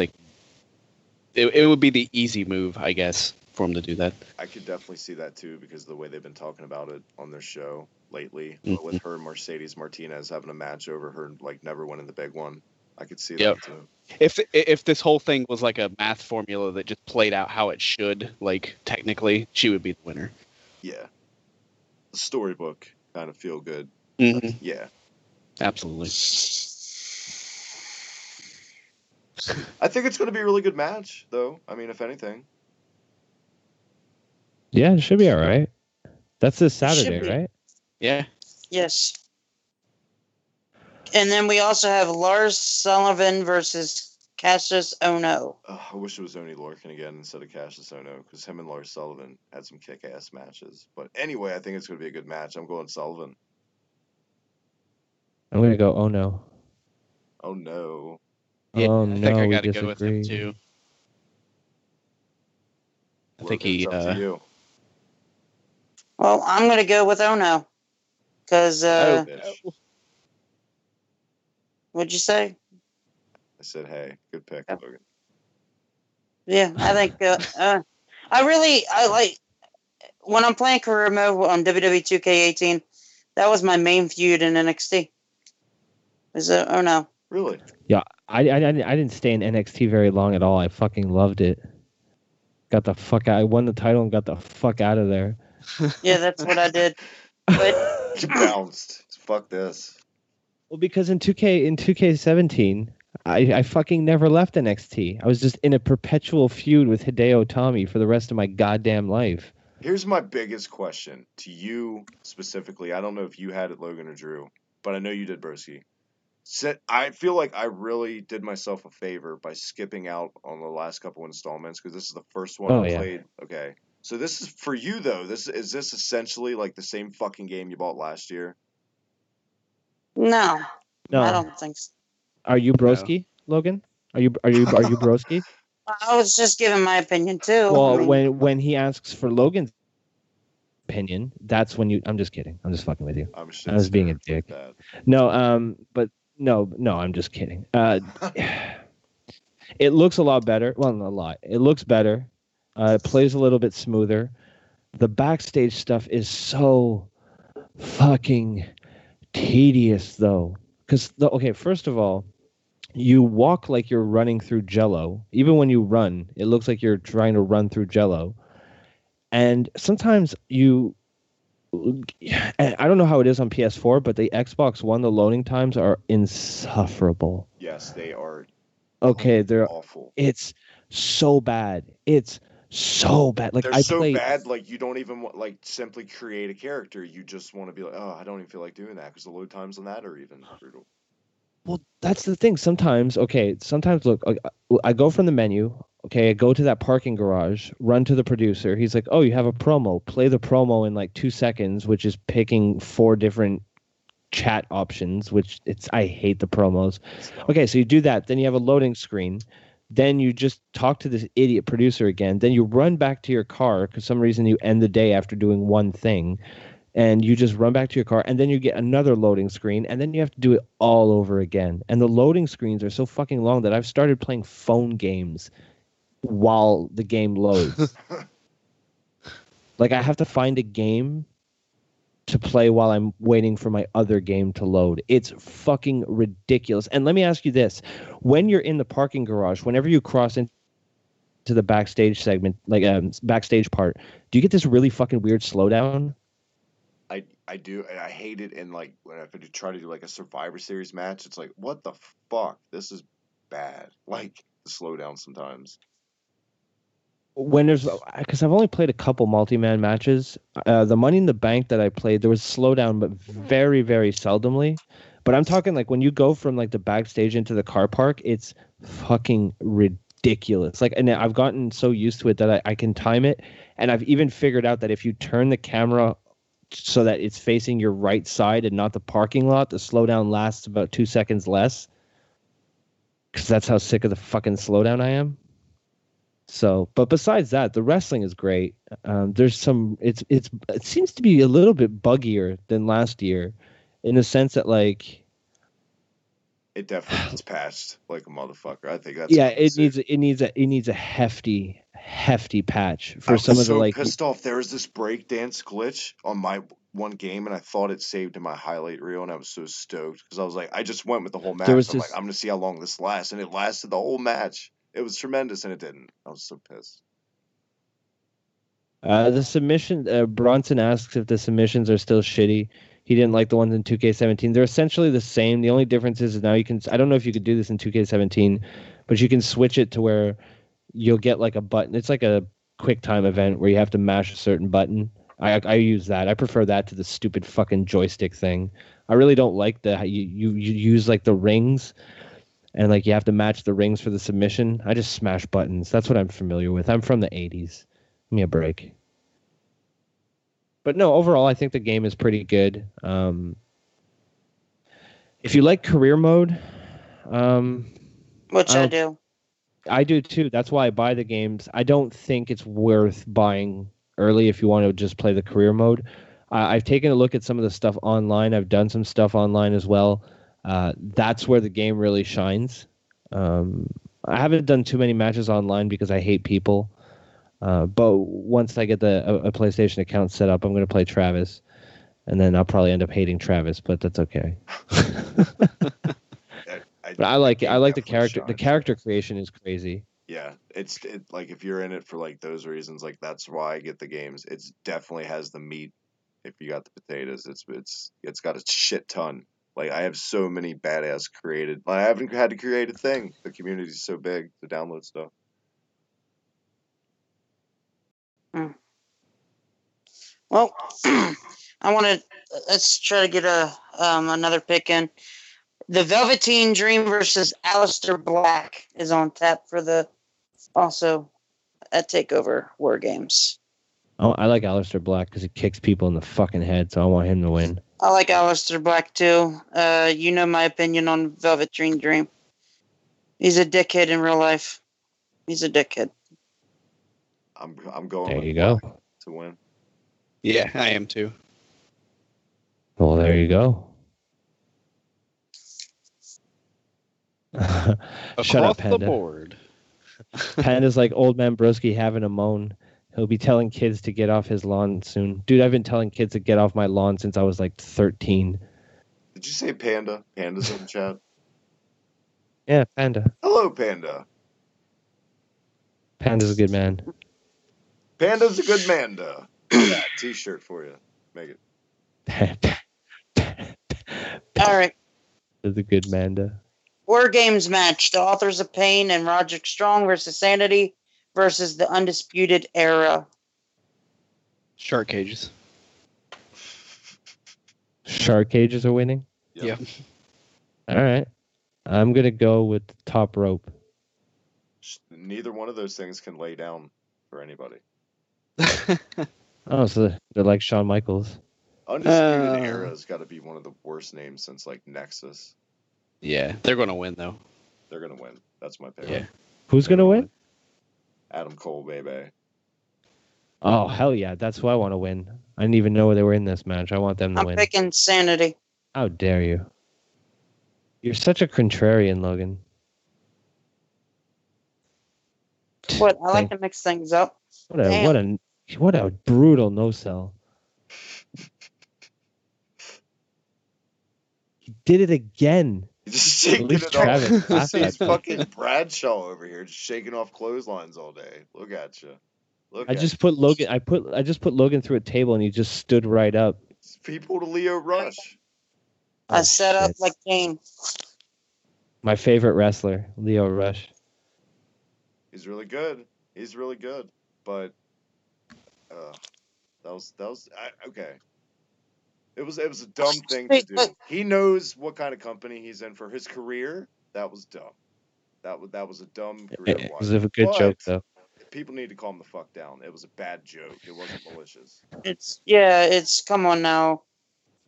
it would be the easy move, I guess, for them to do that. I could definitely see that too, because of the way they've been talking about it on their show lately, with her and Mercedes Martinez having a match over her, like never winning the big one. I could see that too. If this whole thing was like a math formula that just played out how it should, like technically, she would be the winner. Yeah. The storybook kind of feel good. Yeah. Absolutely. I think it's going to be a really good match, though. I mean, if anything. Yeah, it should be all right. That's this Saturday, right? Yeah. Yes. And then we also have Lars Sullivan versus Cassius Ohno. I wish it was Oney Lorcan again instead of Cassius Ohno, because him and Lars Sullivan had some kick-ass matches. But anyway, I think it's going to be a good match. I'm going Sullivan. I'm going to go Ohno. Oh, no. Yeah, oh, I think no, I got to disagree. go with him, too. I think it's up to you. Well, I'm going to go with Ohno. Because, what'd you say? I said, hey, good pick, Logan. Yeah, I think, I like, when I'm playing career mode on WWE 2K18, that was my main feud in NXT. Ohno. Really? Yeah, I didn't stay in NXT very long at all. I fucking loved it. Got the fuck out. I won the title and got the fuck out of there. Yeah, that's what I did. But you bounced. Fuck this. Well, because in 2K17, I fucking never left NXT. I was just in a perpetual feud with Hideo Itami for the rest of my goddamn life. Here's my biggest question to you specifically. I don't know if you had it, Logan or Drew, but I know you did, Broski. I feel like I really did myself a favor by skipping out on the last couple installments, because this is the first one I played. Okay. So this is for you, though. Is this essentially like the same fucking game you bought last year? No, I don't think so. Are you Broski, Logan? Are you Broski? I was just giving my opinion too. Well, when he asks for Logan's opinion, that's when you. I'm just kidding. I'm just fucking with you. I was being a dick. No, but no, I'm just kidding. It looks a lot better. Well, not a lot. It looks better. It plays a little bit smoother. The backstage stuff is so fucking tedious, though. Because, first of all, you walk like you're running through Jell-O. Even when you run, it looks like you're trying to run through Jell-O. And sometimes I don't know how it is on PS4, but the Xbox One, the loading times are insufferable. Yes, they are. Okay, they're awful. It's so bad. It's so bad. Like they're bad. Like you don't even want simply create a character. You just want to be like, oh, I don't even feel like doing that, because the load times on that are even brutal. Well, that's the thing. Sometimes look, I go from the menu. Okay, I go to that parking garage, run to the producer. He's like, oh, you have a promo. Play the promo in like 2 seconds, which is picking 4 different chat options, I hate the promos. Okay, so you do that. Then you have a loading screen. Then you just talk to this idiot producer again. Then you run back to your car, because some reason you end the day after doing one thing. And you just run back to your car, and then you get another loading screen, and then you have to do it all over again. And the loading screens are so fucking long that I've started playing phone games while the game loads. Like, I have to find a game to play while I'm waiting for my other game to load. It's fucking ridiculous. And let me ask you this. When you're in the parking garage, whenever you cross into the backstage segment, like backstage part, do you get this really fucking weird slowdown? I do, and I hate it. And like when I try to do like a Survivor Series match, it's like, what the fuck? This is bad. Like the slowdown sometimes. When there's, because I've only played a couple multi-man matches. The Money in the Bank that I played, there was slowdown, but very, very seldomly. But I'm talking like when you go from like the backstage into the car park, it's fucking ridiculous. Like, and I've gotten so used to it that I can time it, and I've even figured out that if you turn the camera so that it's facing your right side and not the parking lot, the slowdown lasts about 2 seconds less. Because that's how sick of the fucking slowdown I am. So, but besides that, the wrestling is great. There's some, it seems to be a little bit buggier than last year, in the sense that like, it definitely gets patched like a motherfucker. I think that's it needs a hefty patch for some of the like. Pissed off. There was this breakdance glitch on my one game, and I thought it saved in my highlight reel, and I was so stoked because I was like, I just went with the whole match. I'm like, I'm gonna see how long this lasts, and it lasted the whole match. It was tremendous, and it didn't. I was so pissed. The submission. Bronson asks if the submissions are still shitty. He didn't like the ones in 2K17. They're essentially the same. The only difference is now you can. I don't know if you could do this in 2K17, but you can switch it to where you'll get like a button. It's like a quick time event where you have to mash a certain button. I use that. I prefer that to the stupid fucking joystick thing. I really don't like the you use like the rings, and like you have to match the rings for the submission. I just smash buttons. That's what I'm familiar with. I'm from the 80s. Give me a break. But no, overall, I think the game is pretty good. If you like career mode, which I do. I do too. That's why I buy the games. I don't think it's worth buying early if you want to just play the career mode. I've taken a look at some of the stuff online. I've done some stuff online as well. That's where the game really shines. I haven't done too many matches online because I hate people. But once I get a PlayStation account set up, I'm going to play Travis, and then I'll probably end up hating Travis, but that's okay. But I like it. I like the character. The character creation is crazy. Yeah, it's like if you're in it for like those reasons, like that's why I get the games. It's definitely has the meat. If you got the potatoes, it's got a shit ton. Like I have so many badass created. I haven't had to create a thing. The community's so big to download stuff. Well, let's try to get another pick in. The Velveteen Dream versus Aleister Black is on tap for also at TakeOver War Games. Oh, I like Aleister Black because he kicks people in the fucking head, so I want him to win. I like Aleister Black too. You know my opinion on Velveteen Dream. He's a dickhead in real life. He's a dickhead. I'm going. There you go. To win. Yeah, I am too. Well, there you go. Shut up, Panda. The board. Panda's like old man Broski having a moan. He'll be telling kids to get off his lawn soon. Dude, I've been telling kids to get off my lawn since I was like 13. Did you say Panda? Panda's in the chat? Yeah, Panda. Hello, Panda. Panda's a good man. Panda's a good manda. Yeah, t-shirt for you. Make it. All right. Panda's a good manda. War Games match. The Authors of Pain and Roderick Strong versus Sanity versus the Undisputed Era. Shark cages. Shark cages are winning? Yep. All right. I'm going to go with Top Rope. Neither one of those things can lay down for anybody. Oh, so they're like Shawn Michaels. Undisputed Era's got to be one of the worst names since like Nexus. Yeah, they're going to win though. They're going to win. That's my pick. Yeah. Who's going to win? Adam Cole, baby. Oh, hell yeah. That's who I want to win. I didn't even know they were in this match. I want them to win. I'm picking Sanity. How dare you? You're such a contrarian, Logan. What? I like to mix things up. What a What a brutal no-sell. He did it again. He's just shaking least it Travis off. He's fucking Bradshaw over here, just shaking off clotheslines all day. Look at you. I just put Logan through a table and he just stood right up. People to Leo Rush. I set up like Kane. My favorite wrestler, Leo Rush. He's really good. But that was okay. It was a dumb thing to do. He knows what kind of company he's in for his career. That was dumb. That was a dumb career. It was a good joke though. People need to calm the fuck down. It was a bad joke. It wasn't malicious. It's come on now.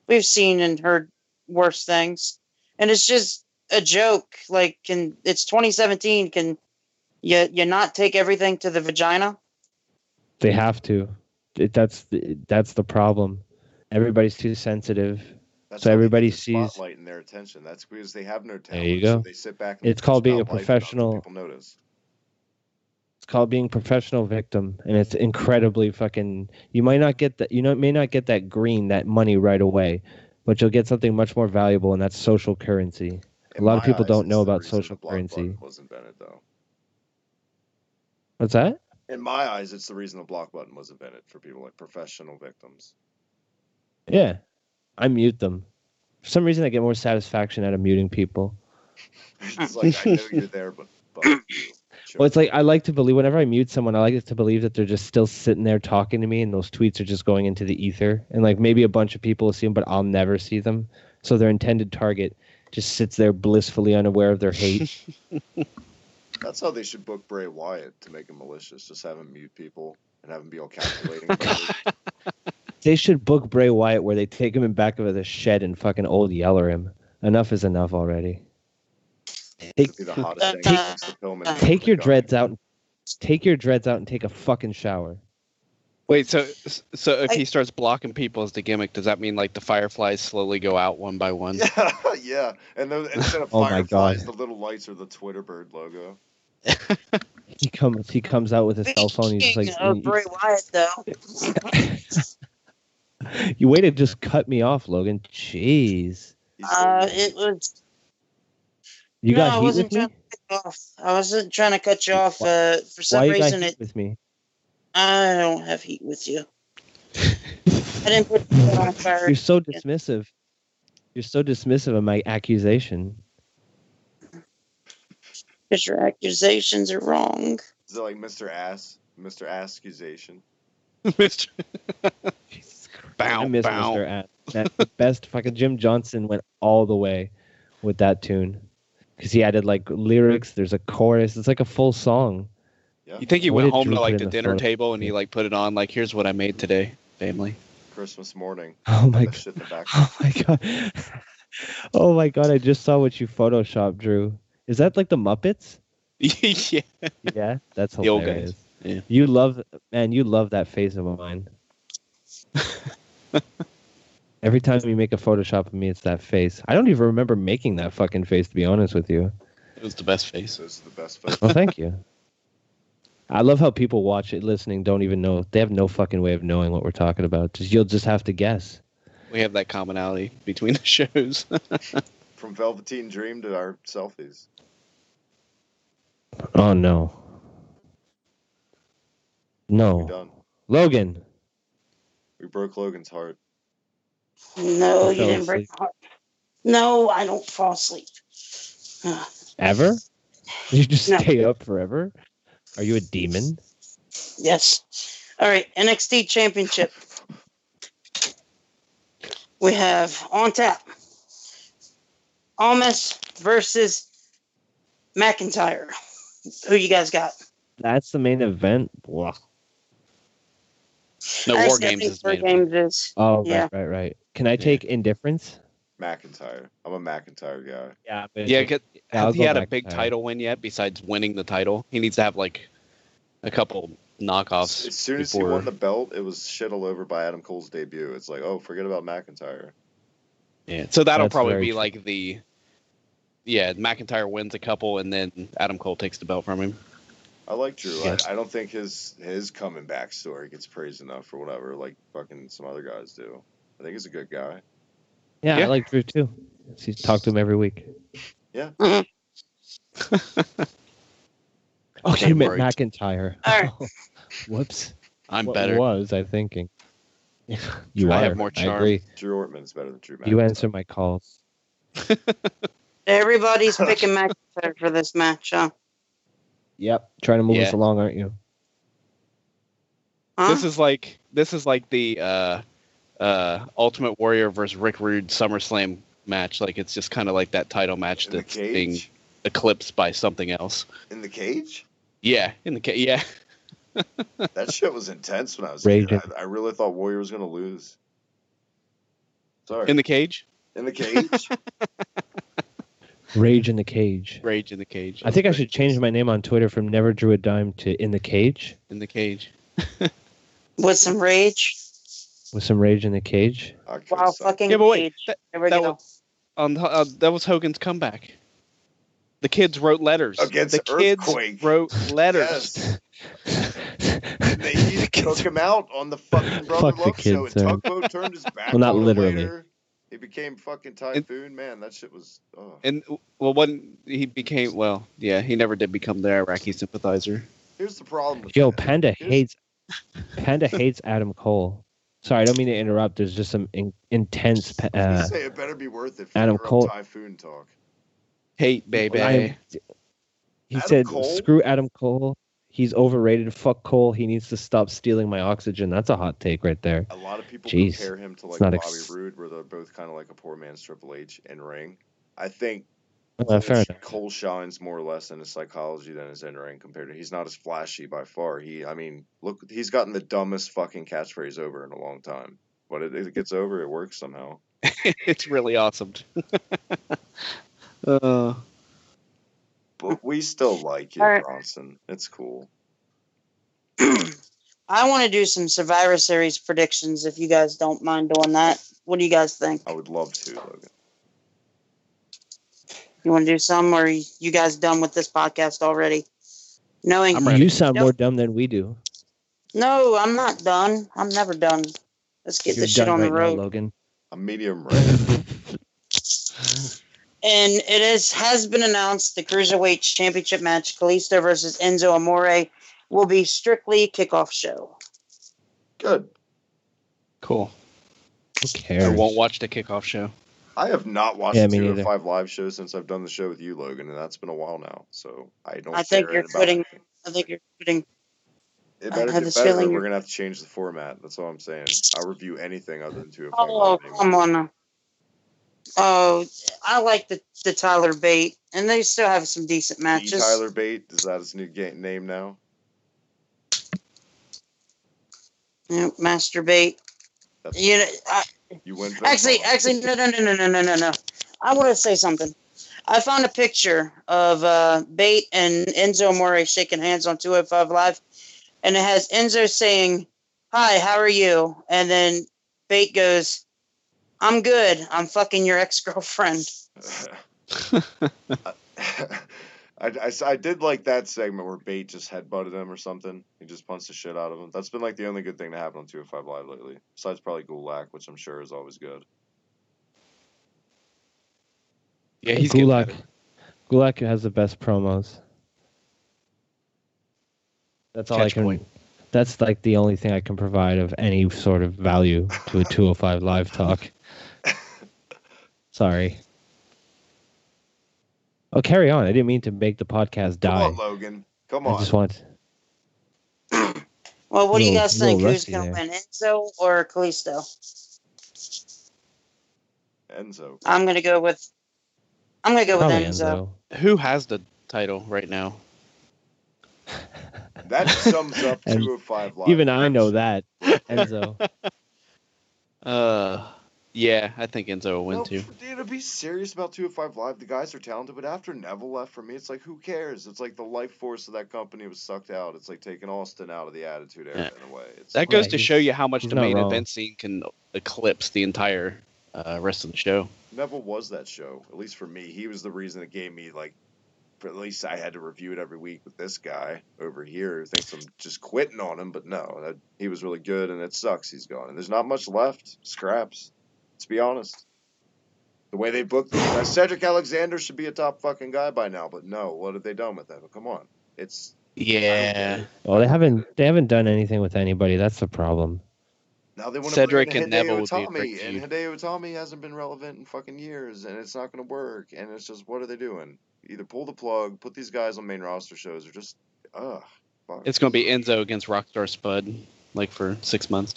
We've seen and heard worse things, and it's just a joke. Like, it's 2017. Can you not take everything to the vagina? They have to. That's the problem. Everybody's too sensitive. So everybody sees spotlight in their attention. That's because they have no talent. There you go. So they sit back. And it's called being a professional. People notice. It's called being a professional victim, and it's incredibly fucking. You might not get that. May not get that money right away, but you'll get something much more valuable, and that's social currency. A lot of people don't know about social currency. Was invented, though. What's that? In my eyes, it's the reason the block button was invented for people like professional victims. Yeah, I mute them. For some reason, I get more satisfaction out of muting people. It's like, I know you're there, but you. Sure. Well, it's like I like to believe whenever I mute someone, I like to believe that they're just still sitting there talking to me, and those tweets are just going into the ether, and like maybe a bunch of people will see them, but I'll never see them. So their intended target just sits there blissfully unaware of their hate. That's how they should book Bray Wyatt, to make him malicious. Just have him mute people and have him be all calculating. They should book Bray Wyatt where they take him in back of the shed and fucking old yeller him. Enough is enough already. Take your dreads out. Take your dreads out and take a fucking shower. Wait, so if he starts blocking people as the gimmick, does that mean like the fireflies slowly go out one by one? Yeah. And then instead of oh fireflies, the little lights are the Twitter bird logo. He comes out with his cell phone. He's like, Bray Wyatt, though. You waited to just cut me off, Logan. Jeez. It was. You got heat with me? I wasn't trying to cut you off. For some reason, it with me. I don't have heat with you. I didn't put you on fire. You're so dismissive. You're so dismissive of my accusation. Because your accusations are wrong. Is it like Mr. Ass? Mr. Accusation? Mr. I miss Mr. Ass. That's the best. Fucking Jim Johnson went all the way with that tune. Because he added like lyrics, there's a chorus. It's like a full song. Yeah. You think he went home to like the dinner table and he like put it on like, here's what I made today, family. Christmas morning. Oh my god. Oh my god. Oh my god, I just saw what you photoshopped, Drew. Is that like the Muppets? Yeah. Yeah, that's hilarious. The old guys. Yeah. You love that face of mine. Every time you make a Photoshop of me, it's that face. I don't even remember making that fucking face, to be honest with you. It was the best face. It was the best face. Well, thank you. I love how people watch it, listening, don't even know. They have no fucking way of knowing what we're talking about. You'll just have to guess. We have that commonality between the shows. From Velveteen Dream to our selfies. Oh, no. No. Done. Logan. We broke Logan's heart. No, you didn't break my heart. No, I don't fall asleep. Ever? You just stay up forever? Are you a demon? Yes. All right, NXT Championship. We have on tap Almas versus McIntyre. Who you guys got? That's the main event? Blah. No, War Games is War Games is. Oh, yeah. Right. Can I take Indifference? McIntyre. I'm a McIntyre guy. Yeah, has he had a big title win yet besides winning the title? He needs to have like a couple knockoffs. As soon as he won the belt, it was shit all over by Adam Cole's debut. It's like, oh, forget about McIntyre. Yeah, so that'll probably be like the... Yeah, McIntyre wins a couple and then Adam Cole takes the belt from him. I like Drew. Yeah. I don't think his coming back story gets praised enough or whatever, like fucking some other guys do. I think he's a good guy. Yeah, I like Drew too. She's talked to him every week. Yeah. Oh, you meant McIntyre. Right. Oh, whoops. I'm what better. was I thinking? You I are. have more charm. I agree. Drew Ortman's better than Drew McIntyre. You answer my calls. Everybody's picking McIntyre for this match, huh? Yep. Trying to move us along, aren't you? Huh? This is like the Ultimate Warrior versus Rick Rude SummerSlam match. Like it's just kind of like that title match that's being eclipsed by something else. In the cage? Yeah, in the cage. Yeah. That shit was intense when I was a kid. I really thought Warrior was gonna lose. Sorry. In the cage? In the cage? Rage in the Cage. Rage in the Cage. I think I should change my name on Twitter from Never Drew a Dime to In the Cage. In the Cage. With some rage. With some Rage in the Cage. Wow, fucking yeah, but wait, cage. That was Hogan's comeback. The kids wrote letters. Against the kids Earthquake. wrote letters. They took him out on the fucking Brother Love show, and Tugboat turned his back well, not on literally. him later. He became fucking Typhoon. Man, that shit was... Oh. And, well, when he became... Well, yeah, he never did become the Iraqi sympathizer. Here's the problem with Yo, that. Panda hates Adam Cole. Sorry, I don't mean to interrupt. There's just some intense... say it better be worth it for Adam Cole Typhoon talk. Hate, baby. He said, screw Adam Cole. He's overrated. Fuck Cole. He needs to stop stealing my oxygen. That's a hot take right there. A lot of people Jeez. compare him to like Bobby Roode, where they're both kind of like a poor man's Triple H in ring. I think Cole shines more or less in his psychology than his in ring compared to. He's not as flashy by far. Look, he's gotten the dumbest fucking catchphrase over in a long time, but it gets over. It works somehow. It's really awesome. But we still like you, Bronson. It's cool. I want to do some Survivor Series predictions if you guys don't mind doing that. What do you guys think? I would love to, Logan. You want to do some, or are you guys done with this podcast already? You sound more dumb than we do. No, I'm not done. I'm never done. Let's get this shit on the road. Now, Logan. I'm medium rare. And it has been announced the Cruiserweight Championship match, Kalisto versus Enzo Amore, will be strictly a kickoff show. Good. Cool. Who cares? I won't watch the kickoff show. I have not watched the 205 live show since I've done the show with you, Logan, and that's been a while now. So I don't. I think you're quitting. I think you're quitting. It better get better. We're gonna have to change the format. That's all I'm saying. I'll review anything other than 205 live. Oh, come on. Oh, I like the Tyler Bate, and they still have some decent matches. Tyler Bate, is that his new name now? Yeah, Master Bate. You went. Actually, no. I want to say something. I found a picture of Bate and Enzo Amore shaking hands on 205 Live, and it has Enzo saying, "Hi, how are you?" And then Bate goes, "I'm good. I'm fucking your ex-girlfriend." I did like that segment where Bate just headbutted him or something. He just punched the shit out of him. That's been like the only good thing to happen on 205 Live lately. Besides probably Gulak, which I'm sure is always good. Yeah, he's Gulak. Gulak has the best promos. That's all I can. That's like the only thing I can provide of any sort of value to a 205 Live talk. Sorry. Oh, carry on. I didn't mean to make the podcast die. Come on, Logan. Come on. I just want. Well, what do you guys think? Who's going to win, Enzo or Kalisto? Enzo. I'm going to go with Enzo. Who has the title right now? That sums up 205 Live. Even I know that. Enzo. Yeah, I think Enzo will win too. Dude, to be serious about 205 Live, the guys are talented, but after Neville left for me, it's like, who cares? It's like the life force of that company was sucked out. It's like taking Austin out of the Attitude Era in a way. That goes to show you how much the main event scene can eclipse the entire rest of the show. Neville was that show, at least for me. He was the reason that gave me like But at least I had to review it every week with this guy over here who thinks I'm just quitting on him. But no, he was really good, and it sucks he's gone. And there's not much left. Scraps. Let's be honest. The way they booked him, Cedric Alexander should be a top fucking guy by now. But no, what have they done with that? Come on, it's Well, they haven't done anything with anybody. That's the problem. Now they want Cedric to and Neville would be a great and feud. Hideo Itami hasn't been relevant in fucking years, and it's not going to work. And it's just, what are they doing? Either pull the plug, put these guys on main roster shows, or just, fuck. It's going to be Enzo against Rockstar Spud, like for 6 months.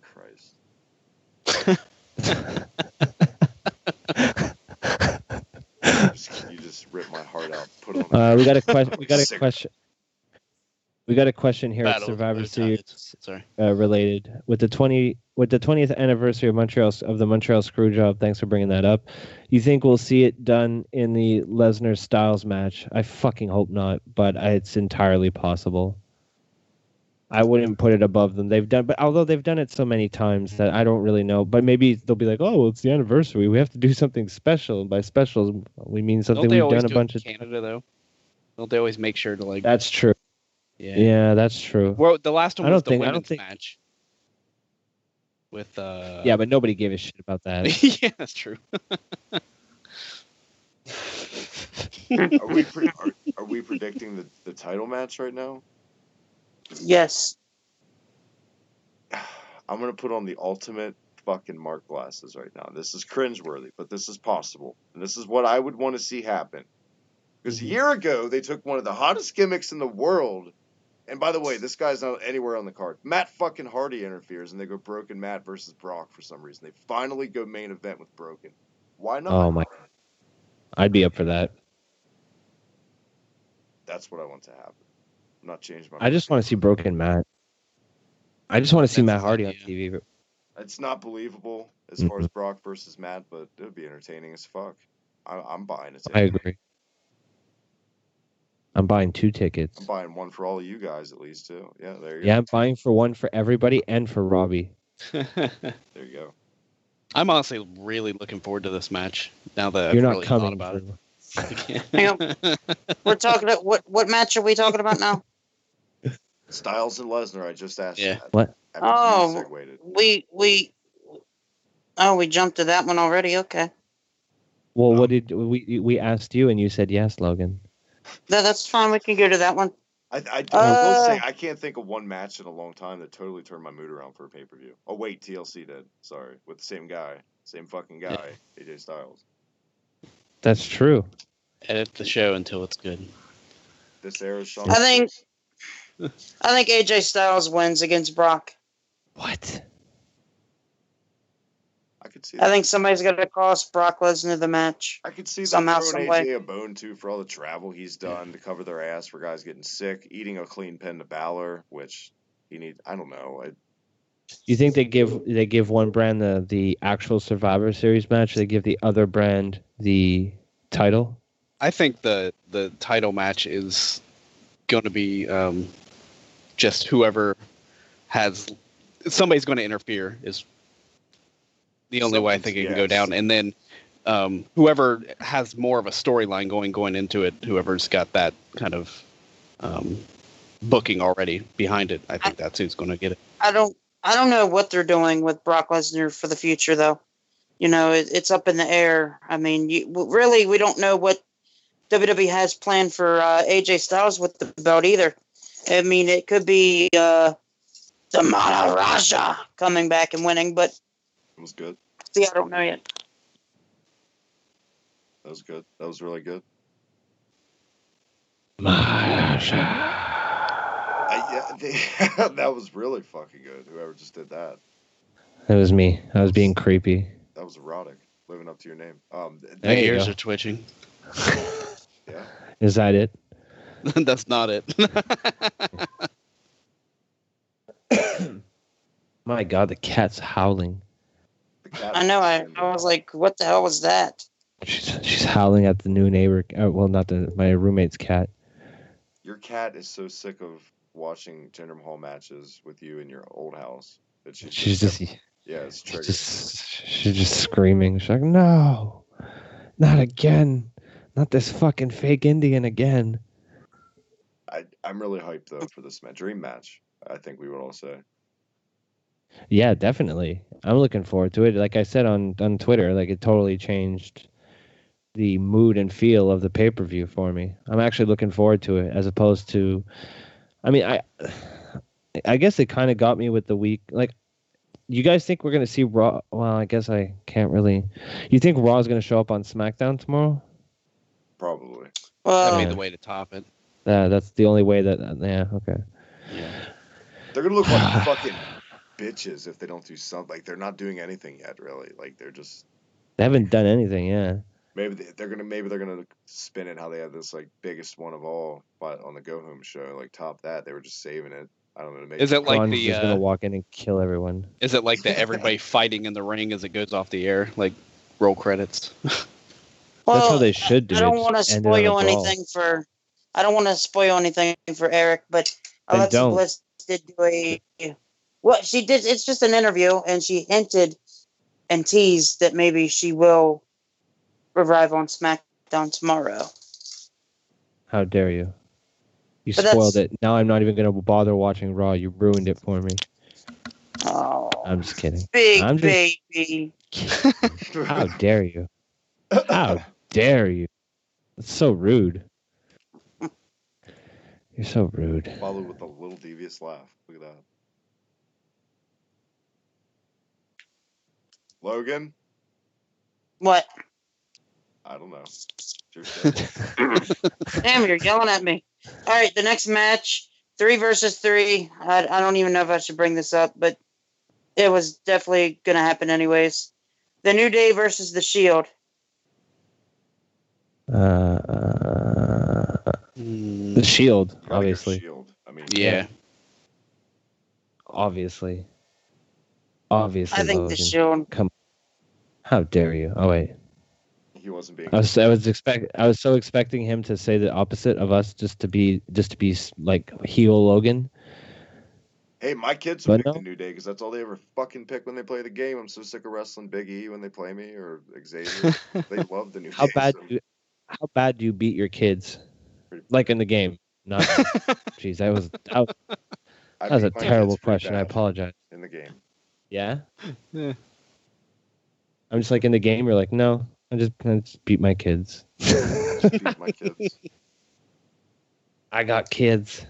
Christ. You just ripped my heart out. Put it on. We got a question. We got a question here at Battle Survivor of Series Sorry. related with the 20th anniversary of the Montreal Screwjob. Thanks for bringing that up. You think we'll see it done in the Lesnar Styles match? I fucking hope not, but it's entirely possible. I wouldn't put it above them. Although they've done it so many times that I don't really know. But maybe they'll be like, "Oh, well, it's the anniversary. We have to do something special." And by specials, we mean something we've done a bunch of. Canada though, don't they always make sure to like? That's true. Yeah, that's true. Well, the last one was the women's think... match. With Yeah, but nobody gave a shit about that. Yeah, that's true. Are we predicting the title match right now? Yes. I'm gonna put on the ultimate fucking Mark glasses right now. This is cringeworthy, but this is possible, and this is what I would want to see happen. Because a year ago, they took one of the hottest gimmicks in the world. And by the way, this guy's not anywhere on the card. Matt fucking Hardy interferes, and they go Broken Matt versus Brock for some reason. They finally go main event with Broken. Why not? Oh my! I'd be up for that. That's what I want to happen. I'm not changing my. I just want to see Broken Matt. I just want to see Matt Hardy on TV. It's not believable as far as Brock versus Matt, but it would be entertaining as fuck. I'm buying it. I agree. I'm buying 2 tickets. I'm buying one for all of you guys at least too. Yeah, there you go. Yeah, I'm buying for one for everybody and for Robbie. There you go. I'm honestly really looking forward to this match now that You're I've not really coming thought about it. Hang on. We're talking about what match are we talking about now? Styles and Lesnar. I just asked. Yeah. That. What? After we jumped to that one already. Okay. Well, what did we asked you and you said yes, Logan. That's fine. We can go to that one. I will say I can't think of one match in a long time that totally turned my mood around for a pay-per-view. Oh wait, TLC did. Sorry, with the same guy, same fucking guy, AJ Styles. That's true. Edit the show until it's good. This era, Sean. I think AJ Styles wins against Brock. What? I could see that. I think somebody's going to cost Brock Lesnar the match. I could see them somehow, throwing some way. AJ a bone too for all the travel he's done to cover their ass for guys getting sick, eating a clean pen to Balor, which he needs. I don't know. You think they give one brand the actual Survivor Series match? They give the other brand the title? I think the title match is going to be just whoever has somebody's going to interfere is the only way I think it can go down, and then whoever has more of a storyline going into it, whoever's got that kind of booking already behind it, I think that's who's going to get it. I don't know what they're doing with Brock Lesnar for the future, though. You know, it's up in the air. I mean, we don't know what WWE has planned for AJ Styles with the belt either. I mean, it could be the Maharaja coming back and winning, but It was good. see, I don't know yet. That was good. That was really good. Maharaja. That was really fucking good. Whoever just did that. That was me. I was being creepy. That was erotic. Living up to your name. My There you ears go. are twitching. Yeah. Is that it? That's not it. My God, the cat's howling. The cat I know. I was like, what the hell was that? She's howling at the new neighbor. Well, not my roommate's cat. Your cat is so sick of watching Jinder Mahal matches with you in your old house that She's just it's triggered. she's just screaming. She's like, no, not again. Not this fucking fake Indian again. I'm really hyped though for this dream match. I think we would all say. Yeah, definitely. I'm looking forward to it. Like I said on Twitter, like it totally changed the mood and feel of the pay-per-view for me. I'm actually looking forward to it as opposed to, I mean, I guess it kind of got me with the week. Like, you guys think we're going to see Raw? Well, I guess I can't really. You think Raw is going to show up on SmackDown tomorrow? Probably. That'd be the way to top it. Yeah, that's the only way that. Yeah, okay. Yeah. They're gonna look like fucking bitches if they don't do something. Like they're not doing anything yet, really. Like they're just. They haven't done anything, yeah. Maybe they're gonna spin it how they had this like biggest one of all, but on the Go Home show, like top that they were just saving it. I don't know. Is it like Braun's just gonna walk in and kill everyone? Is it like the everybody fighting in the ring as it goes off the air, like roll credits? Well, that's how they should do it. I don't want to spoil anything for. I don't want to spoil anything for Eric, but Alexa Bliss did do a. Well, she did. It's just an interview, and she hinted and teased that maybe she will revive on SmackDown tomorrow. How dare you? You spoiled it. Now I'm not even going to bother watching Raw. You ruined it for me. Oh. I'm just kidding. Baby. How dare you? How dare you? It's so rude. You're so rude. Followed with a little devious laugh. Look at that. Logan? What? I don't know. Damn, you're yelling at me. All right, the next match, 3 versus 3. I don't even know if I should bring this up, but it was definitely going to happen anyways. The New Day versus The Shield. The Shield, obviously. Shield. I mean, yeah. Obviously. I think Logan. The Shield. Come. How dare you? Oh wait. He wasn't being. I was so expecting him to say the opposite of us, just to be like heel Logan. Hey, my kids will pick the New Day because that's all they ever fucking pick when they play the game. I'm so sick of wrestling Big E when they play me or Xavier. They love the New Day. How bad do you beat your kids? Like in the game? Not. Jeez, that was a terrible question. I apologize. In the game. Yeah. I'm just like in the game. You're like, no, I just beat my kids. Beat my kids. I got kids.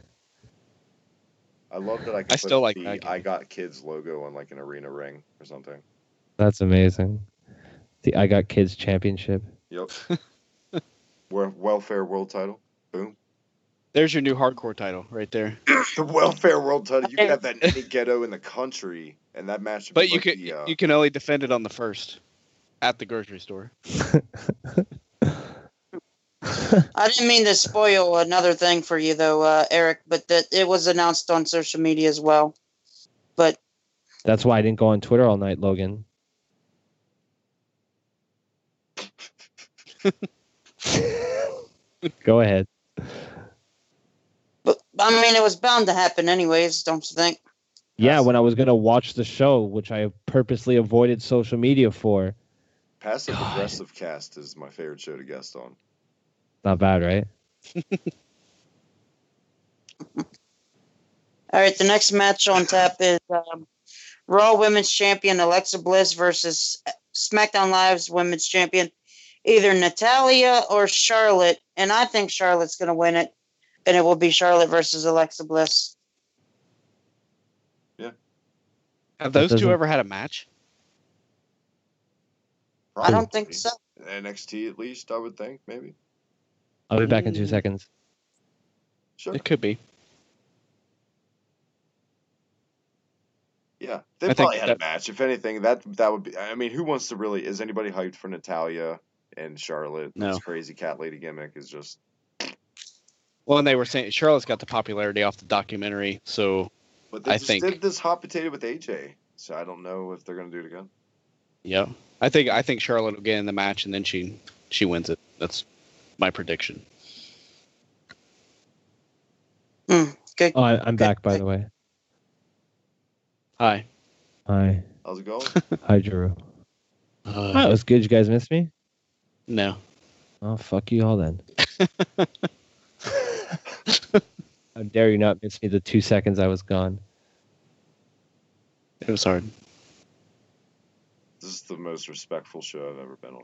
I love that I still like the I got kids logo on like an arena ring or something. That's amazing. The I got kids championship. Yep. Welfare world title. Boom. There's your new hardcore title right there. The welfare world title. You can have that in any ghetto in the country, and that match. But you can only defend it on the first at the grocery store. I didn't mean to spoil another thing for you, though, Eric, but that it was announced on social media as well. But that's why I didn't go on Twitter all night, Logan. Go ahead. But I mean, it was bound to happen anyways, don't you think? Yeah, when I was going to watch the show, which I purposely avoided social media for. Passive Aggressive Cast is my favorite show to guest on. Not bad, right? All right, the next match on tap is Raw Women's Champion Alexa Bliss versus SmackDown Live's Women's Champion, either Natalya or Charlotte, and I think Charlotte's going to win it, and it will be Charlotte versus Alexa Bliss. Yeah. Have those two ever had a match? Probably. I don't think so. NXT at least, I would think, maybe. I'll be back in 2 seconds. Sure. It could be. Yeah, they probably had a match. If anything, that would be. I mean, who wants to really? Is anybody hyped for Natalya and Charlotte? No. This crazy cat lady gimmick is just. Well, and they were saying Charlotte's got the popularity off the documentary, so. But they did this hot potato with AJ, so I don't know if they're going to do it again. Yeah, I think Charlotte will get in the match and then she wins it. That's my prediction. Good. Oh, I'm back, by the way. Hi. Hi. How's it going? Hi, Drew. That was good. You guys miss me? No. Oh, fuck you all then. How dare you not miss me the 2 seconds I was gone? It was hard. This is the most respectful show I've ever been on.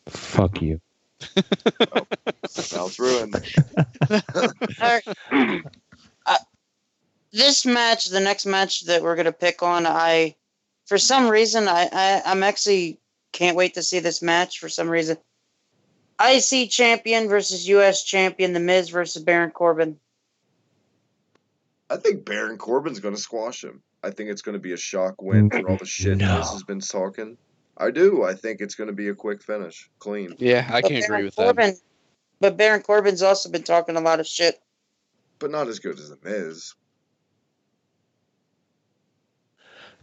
Fuck you. Well, now it's ruined. All right. This match, the next match that we're gonna pick on, for some reason, I'm actually can't wait to see this match. For some reason, IC champion versus US champion, The Miz versus Baron Corbin. I think Baron Corbin's going to squash him. I think it's going to be a shock win for all the shit Miz has been talking. I do. I think it's going to be a quick finish, clean. Yeah, I can agree with that. But Baron Corbin's also been talking a lot of shit. But not as good as The Miz.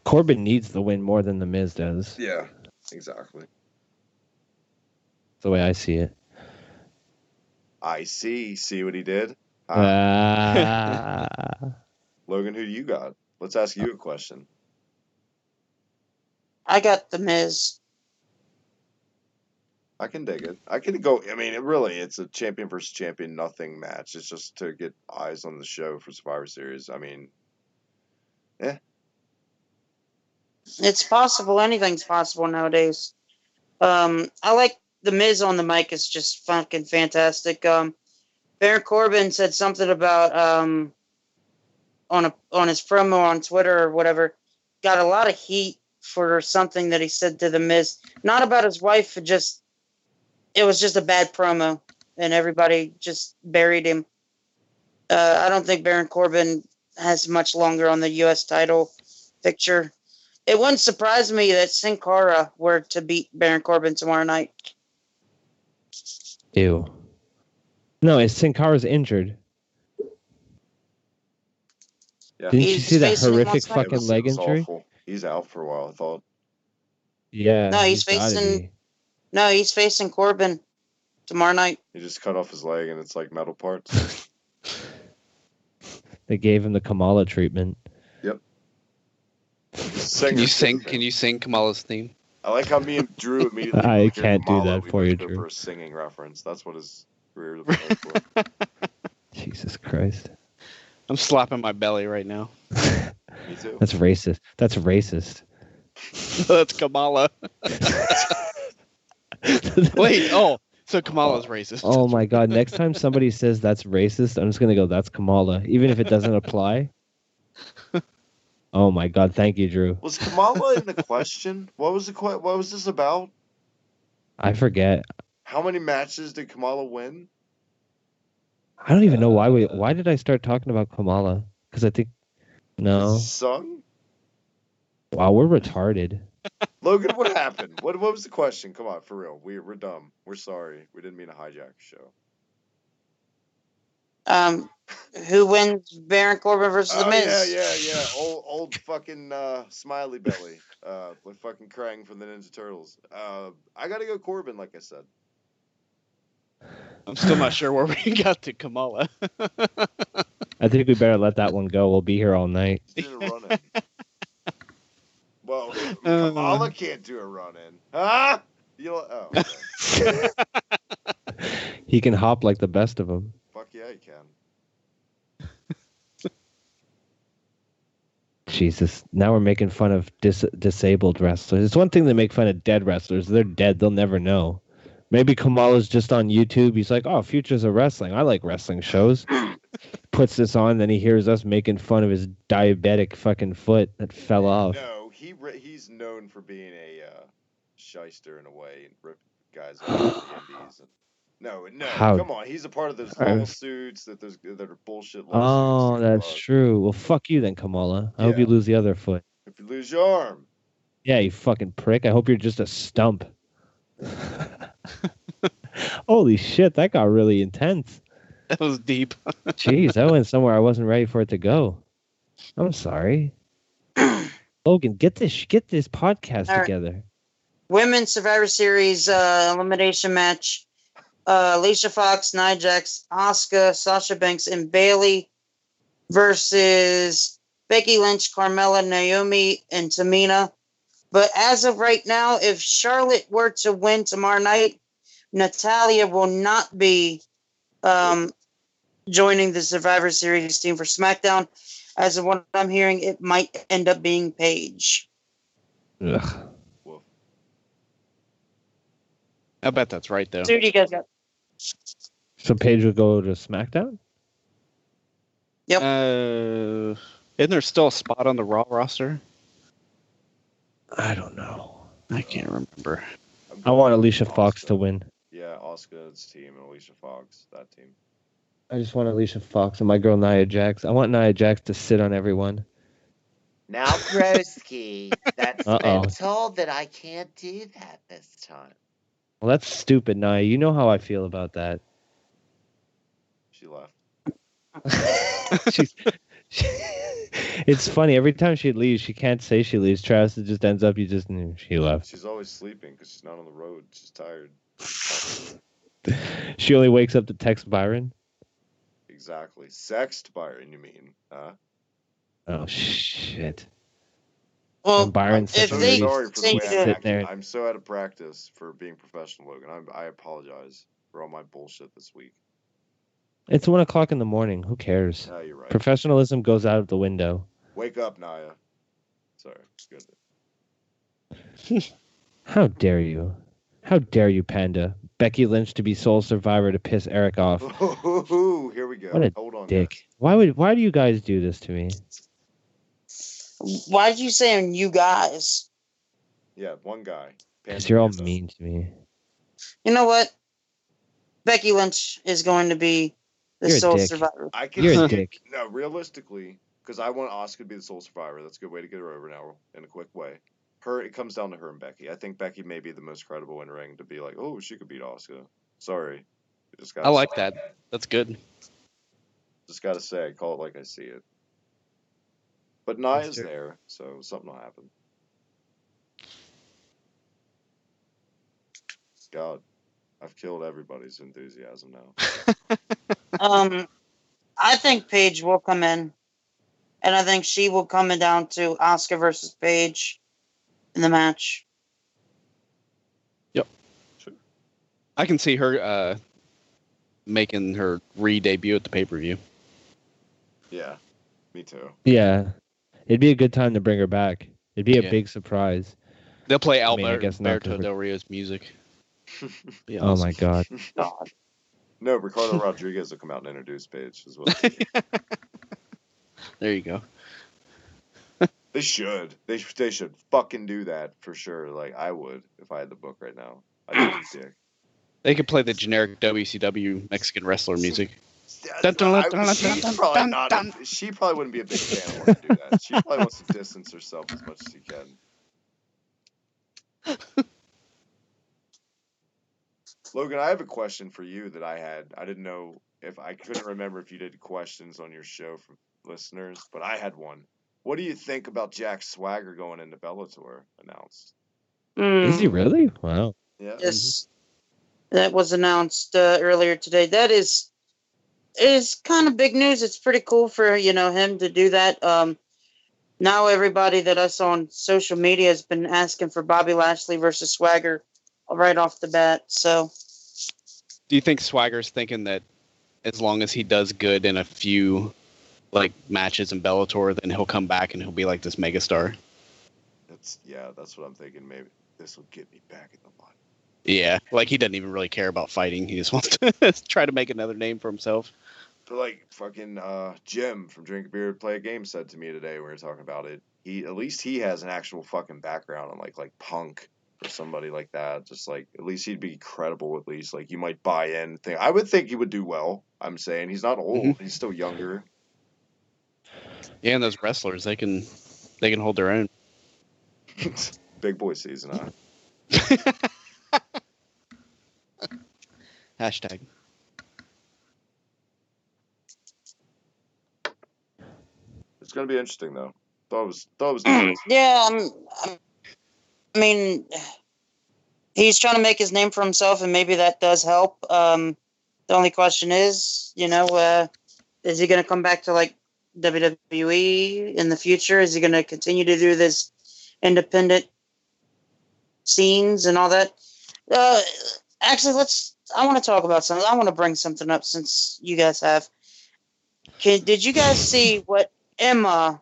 Corbin needs the win more than The Miz does. Yeah, exactly. That's the way I see it. I see. See what he did? Logan, who do you got? Let's ask you a question. I got The Miz. I can dig it. I can go. I mean, it's a champion versus champion, nothing match. It's just to get eyes on the show for Survivor Series. I mean, It's possible. Anything's possible nowadays. I like The Miz on the mic. It's just fucking fantastic. Baron Corbin said something about on his promo on Twitter or whatever. Got a lot of heat for something that he said to The Miz. Not about his wife. It was just a bad promo, and everybody just buried him. I don't think Baron Corbin has much longer on the U.S. title picture. It wouldn't surprise me that Sin Cara were to beat Baron Corbin tomorrow night. Ew. No, Sin Cara's injured. Yeah. Didn't you see that horrific fucking leg injury? Awful. He's out for a while, I thought. Yeah. No, he's facing Corbin tomorrow night. He just cut off his leg and it's like metal parts. They gave him the Kamala treatment. Yep. Can you sing Kamala's theme? I like how me and Drew immediately. I can't do that for you, Drew. For a singing reference. That's what his career was for. Jesus Christ. I'm slapping my belly right now. Me too. That's racist. That's That's Kamala. Wait, so Kamala's racist. Oh my God. Next time somebody says that's racist, I'm just going to go, that's Kamala. Even if it doesn't apply. Oh my God. Thank you, Drew. Was Kamala in the question? What was this about? I forget. How many matches did Kamala win? I don't even know why did I start talking about Kamala? Because I think, no. Sung? Wow, we're retarded. Logan, what happened? What was the question? Come on, for real. We're dumb. We're sorry. We didn't mean to hijack the show. Who wins Baron Corbin versus The Miz? Yeah. Old fucking smiley belly. With fucking Krang from the Ninja Turtles. I gotta go Corbin, like I said. I'm still not sure where we got to Kamala. I think we better let that one go. We'll be here all night. Well, Kamala can't do a run-in. Huh? Okay. He can hop like the best of them. Fuck yeah, he can. Jesus. Now we're making fun of disabled wrestlers. It's one thing to make fun of dead wrestlers. They're dead. They'll never know. Maybe Kamala's just on YouTube. He's like, oh, Futures of Wrestling. I like wrestling shows. Puts this on, then he hears us making fun of his diabetic fucking foot that fell off. No, he's known for being a shyster in a way and ripping guys off the indies. No, come on. He's a part of those lawsuits that are bullshit lawsuits. Oh, that's true. Well, fuck you then, Kamala. I hope you lose the other foot. If you lose your arm. Yeah, you fucking prick. I hope you're just a stump. Holy shit, that got really intense. That was deep. Jeez, I went somewhere I wasn't ready for it to go. I'm sorry. Logan, get this podcast together. Women's Survivor Series elimination match. Alicia Fox, Nia Jax, Asuka, Sasha Banks, and Bayley versus Becky Lynch, Carmella, Naomi, and Tamina. But as of right now, if Charlotte were to win tomorrow night, Natalya will not be joining the Survivor Series team for SmackDown. As of what I'm hearing, it might end up being Paige. Ugh. Woof. I bet that's right, though. So who do you guys got? So Paige would go to SmackDown? Yep. Isn't there still a spot on the Raw roster? I don't know. I can't remember. I want Alicia Fox to win. Yeah, Asuka's team and Alicia Fox, that team. I just want Alicia Fox and my girl Nia Jax. I want Nia Jax to sit on everyone. Now, Broski, that's been told that I can't do that this time. Well, that's stupid, Nia. You know how I feel about that. She left. It's funny. Every time she leaves, she can't say she leaves. Travis, it just ends up, she left. She's always sleeping because she's not on the road. She's tired. She only wakes up to text Byron? Exactly. Sext Byron, you mean? Huh? Oh, shit. Well, and Byron's if so they sorry for the way continue I'm to, acting. I'm so out of practice for being professional, Logan. I apologize for all my bullshit this week. It's 1 o'clock in the morning. Who cares? No, you're right. Professionalism goes out of the window. Wake up, Nia. Sorry. Good. How dare you? How dare you, Panda? Becky Lynch to be sole survivor to piss Eric off. Ooh, here we go. What a Hold on, dick. guys. Why do you guys do this to me? why did you say you guys? Yeah, one guy. Because you're all mean to me. You know what? Becky Lynch is going to be the You're a sole dick. survivor. I can You're a see dick. it. No, realistically, because I want Asuka to be the sole survivor. That's a good way to get her over now in a quick way. It comes down to her and Becky. I think Becky may be the most credible in ring to be like, oh, she could beat Asuka. Sorry. I like that. That's good. Just gotta say, I call it like I see it. But Nia's there, so something will happen. God, I've killed everybody's enthusiasm now. I think Paige will come in, and I think she will come in down to Asuka versus Paige in the match. Yep. Sure. I can see her making her re-debut at the pay-per-view. Yeah, me too. Yeah. It'd be a good time to bring her back. It'd be a big surprise. They'll play I guess not, Alberto Del Rio's music. Yeah, oh my God. God. No, Ricardo Rodriguez will come out and introduce Paige as well. There you go. They should. They should fucking do that for sure. Like, I would if I had the book right now. I'd be a dick. They could play the generic WCW Mexican wrestler music. She probably wouldn't be a big fan of wanting to do that. She probably wants to distance herself as much as she can. Logan, I have a question for you that I had. I didn't know if I couldn't remember if you did questions on your show from listeners, but I had one. What do you think about Jack Swagger going into Bellator announced? Is he really? Wow. Yeah. Yes. That was announced earlier today. That is kind of big news. It's pretty cool for, him to do that. Now everybody that I saw on social media has been asking for Bobby Lashley versus Swagger right off the bat. So, do you think Swagger's thinking that as long as he does good in a few matches in Bellator, then he'll come back and he'll be like this megastar? That's what I'm thinking. Maybe this will get me back in the line. Yeah, he doesn't even really care about fighting. He just wants to try to make another name for himself. But fucking Jim from Drink a Beer Play a Game said to me today when we were talking about it, at least he has an actual fucking background on like Punk or somebody like that. Just at least he'd be credible. At least you might buy in. I would think he would do well. I'm saying he's not old. Mm-hmm. He's still younger. Yeah, and those wrestlers, they can hold their own. Big boy season, huh? Hashtag. It's gonna be interesting though. Thought it was nice. Yeah, I mean, he's trying to make his name for himself, and maybe that does help. The only question is, is he going to come back to WWE in the future? Is he going to continue to do this independent scenes and all that? Actually, I want to talk about something. I want to bring something up since you guys have. Did you guys see what Emma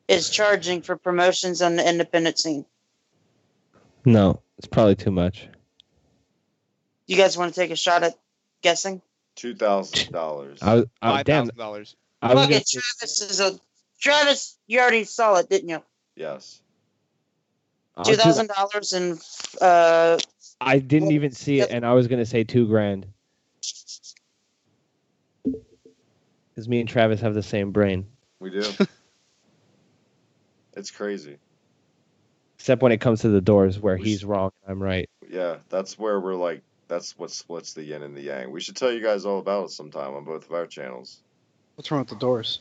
is charging for promotions on the independent scene? No, it's probably too much. You guys want to take a shot at guessing? $2,000. $5,000. Travis, you already saw it, didn't you? Yes. $2,000 and I didn't even see it, and I was gonna say $2,000 because me and Travis have the same brain. We do. It's crazy. Except when it comes to the doors, where he's wrong and I'm right. Yeah, that's where we're like. That's what splits the yin and the yang. We should tell you guys all about it sometime on both of our channels. What's wrong with the doors?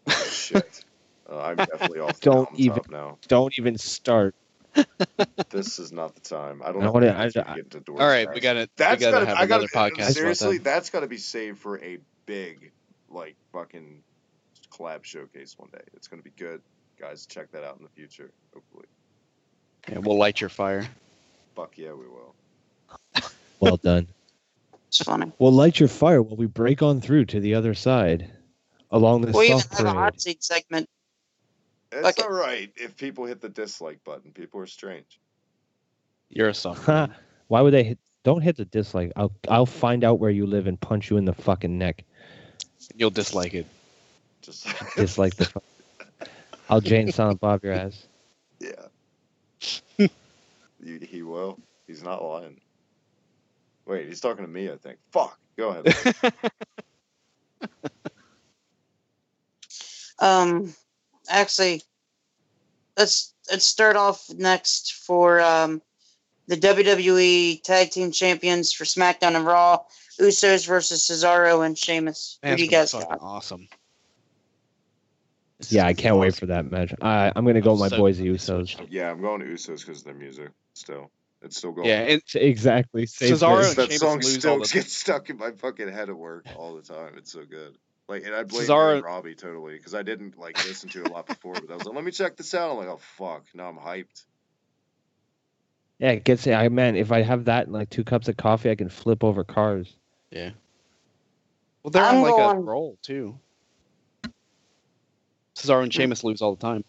Oh, shit. I'm definitely off the top now. Don't even start. This is not the time. I don't know. Get into doors. All right, we got to have another podcast. Seriously, that's got to be saved for a big, like, fucking collab showcase one day. It's going to be good. Guys, check that out in the future, hopefully. Yeah, we'll light your fire. Fuck yeah, we will. Well done. It's funny. We'll light your fire while we break on through to the other side. Along the we soft even have a hot seat segment. It's all right if people hit the dislike button. People are strange. You're a soft. Why would they don't hit the dislike? I'll find out where you live and punch you in the fucking neck. You'll dislike it. Just dislike the. I'll Jane Silent Bob your ass. Yeah. He will. He's not lying. Wait, he's talking to me, I think. Fuck. Go ahead. Actually, let's start off next for the WWE Tag Team Champions for SmackDown and Raw. Usos versus Cesaro and Sheamus. Who do you guys got? Awesome. Yeah, I can't wait for that match. I'm going to go with my boys, the Usos. Yeah, I'm going to Usos because of their music. Still, it's still going. Yeah, exactly. Cesaro and that Sheamus song lose still gets stuck in my fucking head at work all the time. It's so good. Like, and I blame Robbie totally because I didn't like listen to it a lot before, but I was like, let me check this out. I'm like, oh fuck, now I'm hyped. Yeah, it gets. Man, if I have that and like 2 cups of coffee, I can flip over cars. Yeah. Well, they're on like a roll too. Cesaro and Sheamus lose all the time.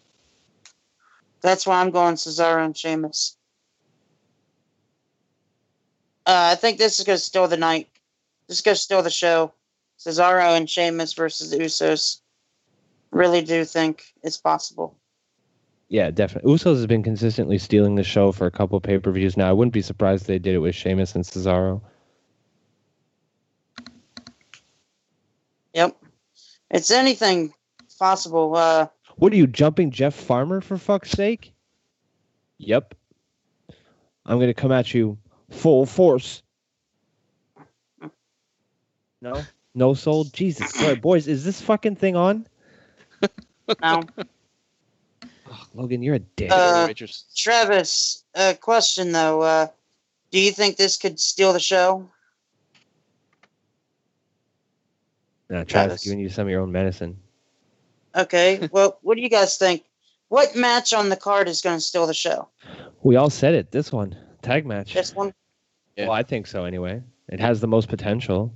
That's why I'm going Cesaro and Sheamus. I think this is going to steal the night. This is going to steal the show. Cesaro and Sheamus versus the Usos. Really do think it's possible. Yeah, definitely. Usos has been consistently stealing the show for a couple of pay-per-views now. I wouldn't be surprised if they did it with Sheamus and Cesaro. Yep. It's anything possible. What are you, jumping Jeff Farmer for fuck's sake? Yep. I'm going to come at you full force. No? No soul? Jesus. Boys, is this fucking thing on? No. Oh, Logan, you're a dick. Travis, question though. Do you think this could steal the show? No, Travis giving you some of your own medicine. Okay. Well, what do you guys think? What match on the card is going to steal the show? We all said it. This one. Tag match. This one? Yeah. Well, I think so anyway. It has the most potential.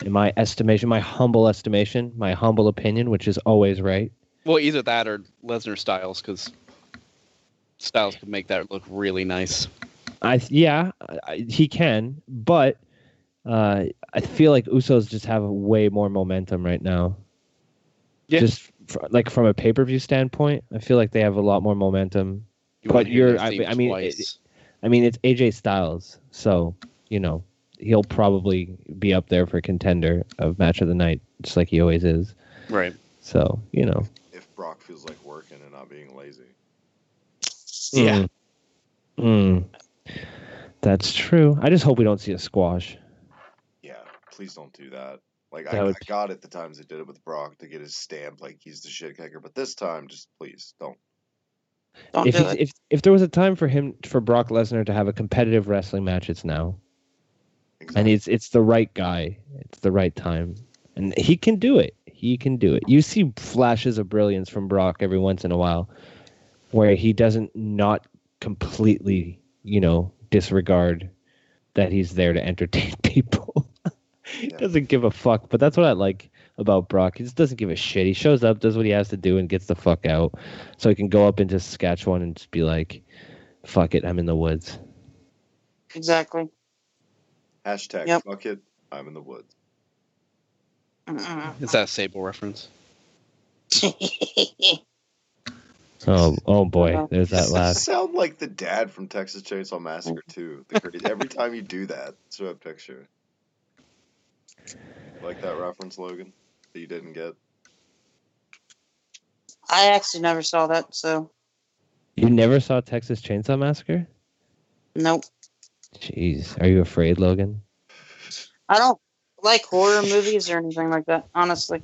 In my estimation, my humble estimation, my humble opinion, which is always right. Well, either that or Lesnar Styles, because Styles could make that look really nice. He can, but I feel like Usos just have way more momentum right now. Yeah. Just from a pay-per-view standpoint, I feel like they have a lot more momentum. But I mean, it's AJ Styles, so he'll probably be up there for contender of match of the night, just like he always is. Right. So if Brock feels like working and not being lazy. Yeah. That's true. I just hope we don't see a squash. Yeah, please don't do that. Like, I got it the times they did it with Brock to get his stamp, like he's the shit kicker. But this time, just please don't. If there was a time for Brock Lesnar to have a competitive wrestling match, it's now. Exactly. And it's the right guy. It's the right time. And he can do it. He can do it. You see flashes of brilliance from Brock every once in a while where he doesn't not completely, disregard that he's there to entertain people. He doesn't give a fuck. But that's what I like about Brock. He just doesn't give a shit. He shows up, does what he has to do, and gets the fuck out. So he can go up into Saskatchewan and just be like, fuck it, I'm in the woods. Exactly. Hashtag fuck it, I'm in the woods. Is that a Sable reference? Oh boy, there's that laugh. You sound like the dad from Texas Chainsaw Massacre 2. Every time you do that, it's a picture. Like that reference, Logan, that you didn't get? I actually never saw that, so. You never saw Texas Chainsaw Massacre? Nope. Jeez, are you afraid, Logan? I don't like horror movies or anything like that, honestly.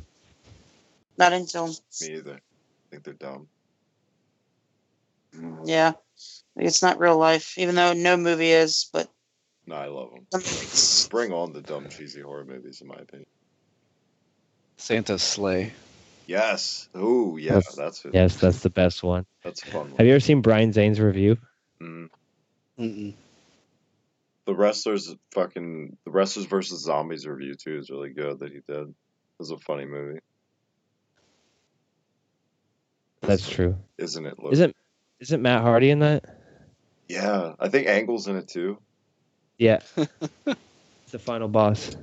Not into them. Me either. I think they're dumb. Yeah. It's not real life, even though no movie is, but... No, I love them. Bring on the dumb, cheesy horror movies, in my opinion. Santa's Sleigh. Yes. Ooh, yeah, that's it. Yes, that's the best one. That's a fun one. Have you ever seen Brian Zane's review? Mm-mm. The Wrestlers versus Zombies review too is really good that he did. It was a funny movie. That's true. Isn't it, Logan? Isn't Matt Hardy in that? Yeah, I think Angle's in it too. Yeah. It's the final boss.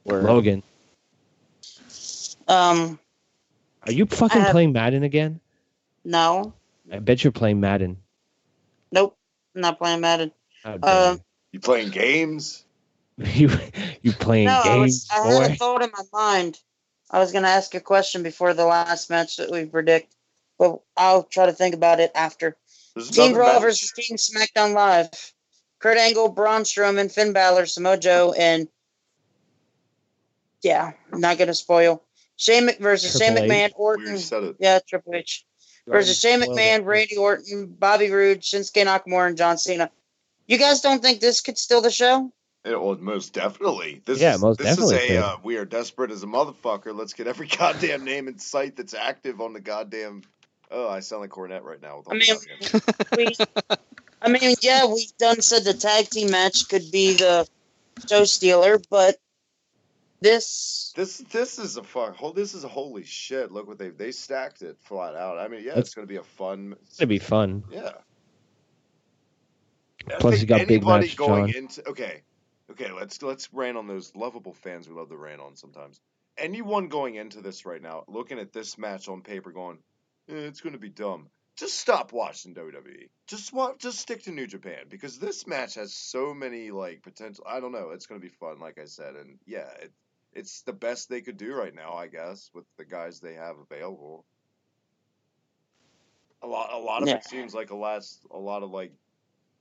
Where? Logan. Um, Are you fucking playing Madden again? No. I bet you're playing Madden. Nope. I'm not playing Madden. You playing games? you playing games, I had a thought in my mind. I was going to ask a question before the last match that we predict, but I'll try to think about it after. Team Raw versus Team SmackDown Live. Kurt Angle, Braun Strowman, Finn Balor, Samoa Joe, and yeah, I'm not going to spoil. Shane McMahon, Orton. Yeah, Triple H. Versus Shane McMahon, Randy Orton, Bobby Roode, Shinsuke Nakamura, and John Cena. You guys don't think this could steal the show? Well, most definitely. This definitely. Is we are desperate as a motherfucker. Let's get every goddamn name in sight that's active on the goddamn. Oh, I sound like Cornette right now. We've done said the tag team match could be the show stealer, but this is a fuck. This is a holy shit. Look what they stacked it flat out. I mean, it's gonna be a fun. It's gonna be fun. Yeah. Plus, you got big match, going John. into okay. Let's rant on those lovable fans we love to rant on sometimes. Anyone going into this right now, looking at this match on paper, going, it's gonna be dumb. Just stop watching WWE. Just stick to New Japan because this match has so many potential. I don't know. It's gonna be fun, like I said, and yeah, it's the best they could do right now, I guess, with the guys they have available. A lot of it seems like a lot of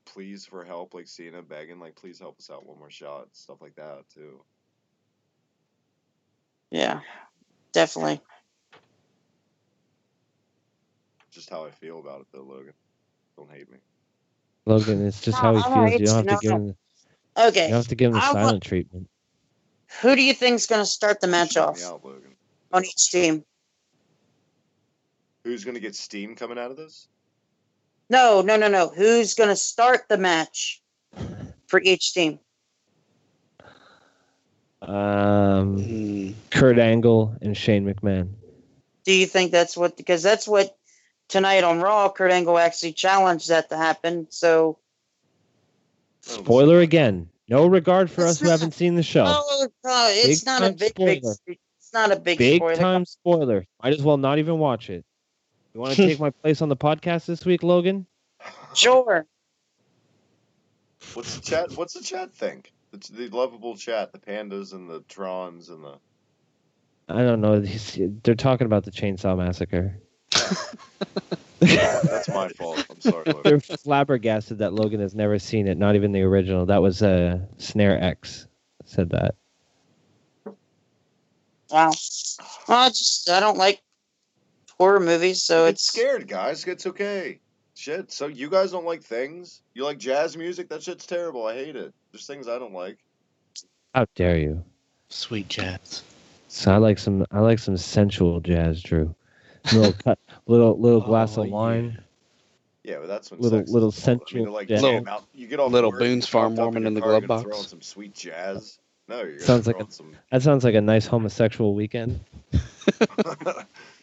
pleas for help, like Cena begging, please help us out one more shot, stuff like that too. Yeah, definitely. Just how I feel about it, though, Logan. Don't hate me. Logan, it's just how he feels. You don't have to give him. Okay. You don't have to give him the silent treatment. Who do you think's going to start the match off on each team? Who's going to get steam coming out of this? No. Who's going to start the match for each team? Kurt Angle and Shane McMahon. Do you think because that's what tonight on Raw, Kurt Angle actually challenged that to happen, so... Spoiler again. No regard for us who haven't seen the show. It's not a big it's not a big spoiler. Big time spoiler. Might as well not even watch it. You want to take my place on the podcast this week, Logan? Sure. What's the chat think? The lovable chat, the pandas and the Trons and the... I don't know. They're talking about the Chainsaw Massacre. That's my fault. I'm sorry, Logan. They're flabbergasted that Logan has never seen it, not even the original. That was Snare X said that. Wow. Well, I don't like horror movies, so it's scared, guys. It's okay. Shit. So you guys don't like things? You like jazz music? That shit's terrible. I hate it. There's things I don't like. How dare you? Sweet jazz. So I like some sensual jazz, Drew. Little glass of wine. Yeah, but that's when little central. I mean, like, yeah. jam out. You get off little work, Boone's Farm warming in the glove box. Throw on some sweet jazz. No, you're Sounds like some. That sounds like a nice homosexual weekend.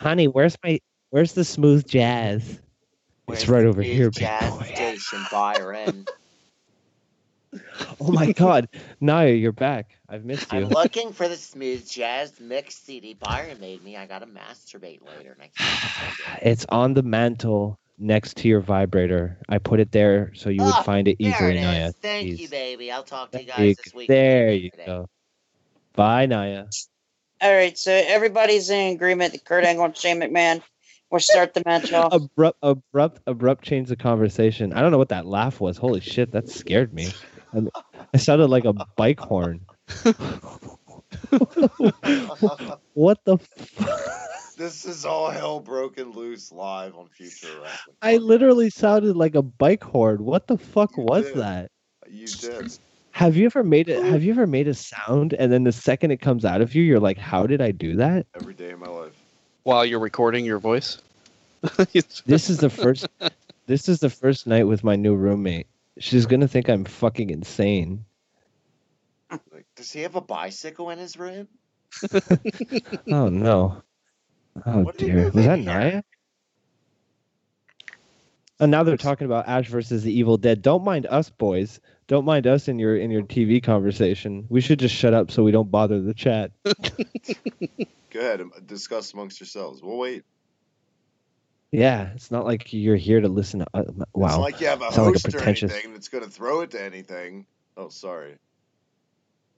Honey, where's the smooth jazz? It's right over here, big jazz boy. station, Byron. Oh my God, Naya, you're back. I've missed you. I'm looking for the smooth jazz mix CD Byron made me. I gotta masturbate later next week. It's on the mantle next to your vibrator. I put it there so you would find it easily, there it Naya. is. Thank Please. you, baby. I'll talk to you guys this week. There you go. Bye, Naya. All right, so everybody's in agreement that Kurt Angle and Shane McMahon will start the match off. Abrupt change of conversation. I don't know what that laugh was. Holy shit, that scared me. I sounded like a bike horn. What the This is all hell broken loose live on Future Wrestling. I literally sounded like a bike horn. What the fuck was did. that? You did. Have you ever made a sound and then the second it comes out of you, you're like, how did I do that? Every day of my life. While you're recording your voice? This is the first night with my new roommate. She's gonna think I'm fucking insane. Like, does he have a bicycle in his room? Oh no. Oh dear. Was that Naya? And now they're talking about Ash versus the Evil Dead. Don't mind us, boys. Don't mind us in your TV conversation. We should just shut up so we don't bother the chat. Go ahead, discuss amongst yourselves. We'll wait. Yeah, it's not like you're here to listen to. Wow. It's like you have a host or anything that's going to throw it to anything. Oh, sorry.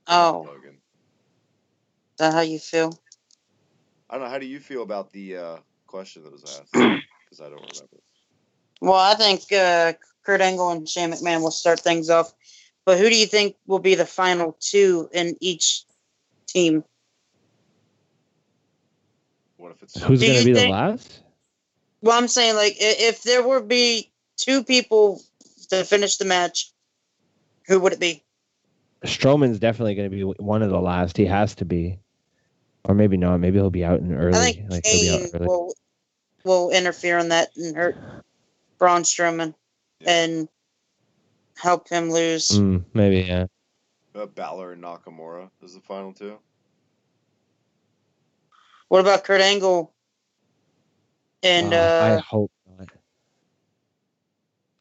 Oh. Logan. Is that how you feel? I don't know. How do you feel about the question that was asked? Because I don't remember. Well, I think Kurt Angle and Shane McMahon will start things off. But who do you think will be the final two in each team? What if it's who's going to be the last? Well, I'm saying, like, if there would be two people to finish the match, who would it be? Strowman's definitely going to be one of the last. He has to be. Or maybe not. Maybe he'll be out in early. I think Kane will interfere in that and hurt Braun Strowman and help him lose. Maybe, yeah. Balor and Nakamura is the final two. What about Kurt Angle? And I hope not.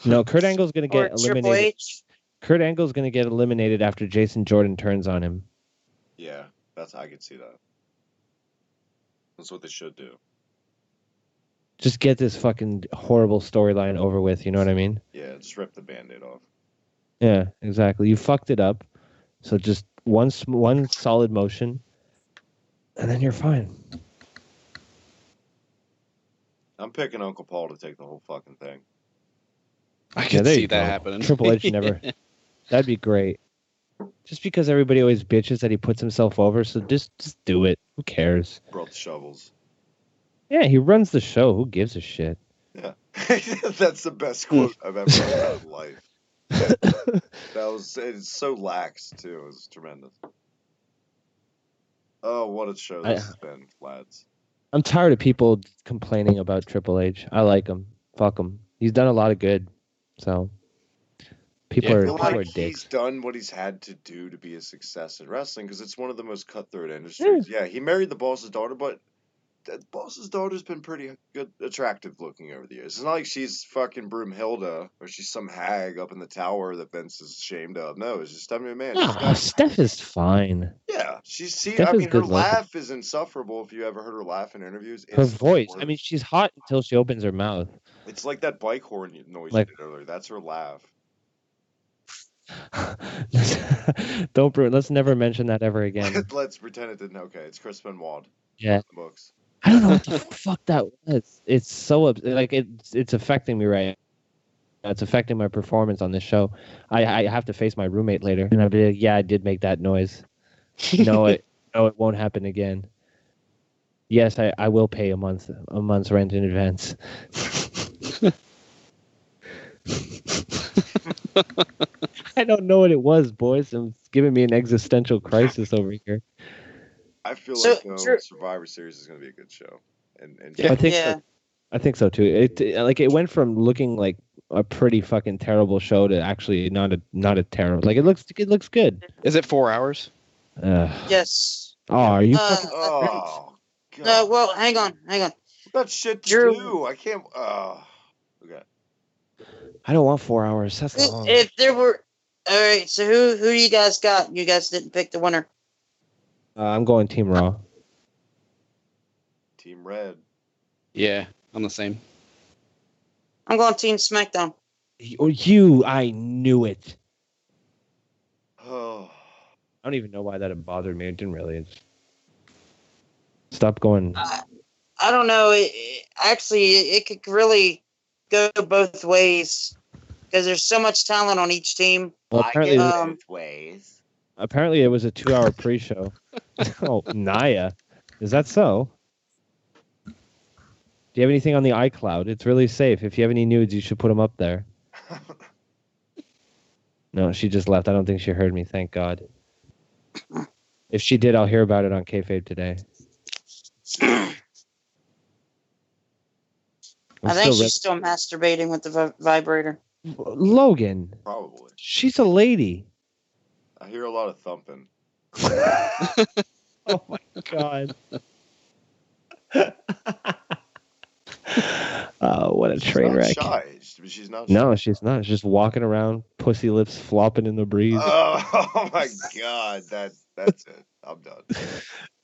No, Kurt Angle's going to get eliminated. Kurt Angle's going to get eliminated after Jason Jordan turns on him. Yeah, I could see that. That's what they should do. Just get this fucking horrible storyline over with, you know what I mean? Yeah, just rip the Band-Aid off. Yeah, exactly. You fucked it up. So just one solid motion, and then you're fine. I'm picking Uncle Paul to take the whole fucking thing. I can see that happening. Triple H never. That'd be great. Just because everybody always bitches that he puts himself over, so just do it. Who cares? Brought the shovels. Yeah, he runs the show. Who gives a shit? Yeah. That's the best quote I've ever heard in life. It's so lax, too. It was tremendous. Oh, what a show this has been, lads. I'm tired of people complaining about Triple H. I like him. Fuck him. He's done a lot of good. So people are dicks. He's done what he's had to do to be a success in wrestling because it's one of the most cutthroat industries. Yeah, he married the boss's daughter, but the boss's daughter's been pretty good, attractive looking over the years. It's not like she's fucking Broomhilda or she's some hag up in the tower that Vince is ashamed of. No, it's just Stephanie McMahon. No, Steph is fine. Yeah, her laugh is insufferable. If you ever heard her laugh in interviews, her voice. I mean, she's hot until she opens her mouth. It's like that bike horn noise you did earlier. That's her laugh. Don't ruin. Let's never mention that ever again. Let's pretend it didn't. Okay, it's Chris Benoit. Yeah. Books. I don't know what the fuck that was. It's so it's affecting me right now. It's affecting my performance on this show. I have to face my roommate later, and I'll be like, yeah, I did make that noise. No, it won't happen again. Yes, I will pay a month's rent in advance. I don't know what it was, boys. It's giving me an existential crisis over here. I feel like Survivor Series is going to be a good show. And I think so too. It went from looking like a pretty fucking terrible show to actually not a terrible. Like it looks good. Is it 4 hours? Yes. Oh, are you fucking? Oh, God. No, well, hang on. Got shit to Drew. do. I can't. Okay. I don't want 4 hours. That's long. If there were, all right. So who do you guys got? You guys didn't pick the winner. I'm going Team Raw. Team Red. Yeah, I'm the same. I'm going Team SmackDown. I knew it. Oh. I don't even know why that had bothered me. It didn't really. Stop going. I don't know. It could really go both ways because there's so much talent on each team. Well, apparently, both ways. Apparently, it was a 2-hour pre-show. Oh, Naya, is that so? Do you have anything on the iCloud? It's really safe. If you have any nudes, you should put them up there. No, she just left. I don't think she heard me. Thank God. If she did, I'll hear about it on Kayfabe Today. I think she's still masturbating with the vibrator. Logan. Probably. She's a lady. I hear a lot of thumping. Oh my God. Oh, what a train wreck. She's not shy. No, she's not. She's just walking around, pussy lips flopping in the breeze. Oh my God. That's it. I'm done.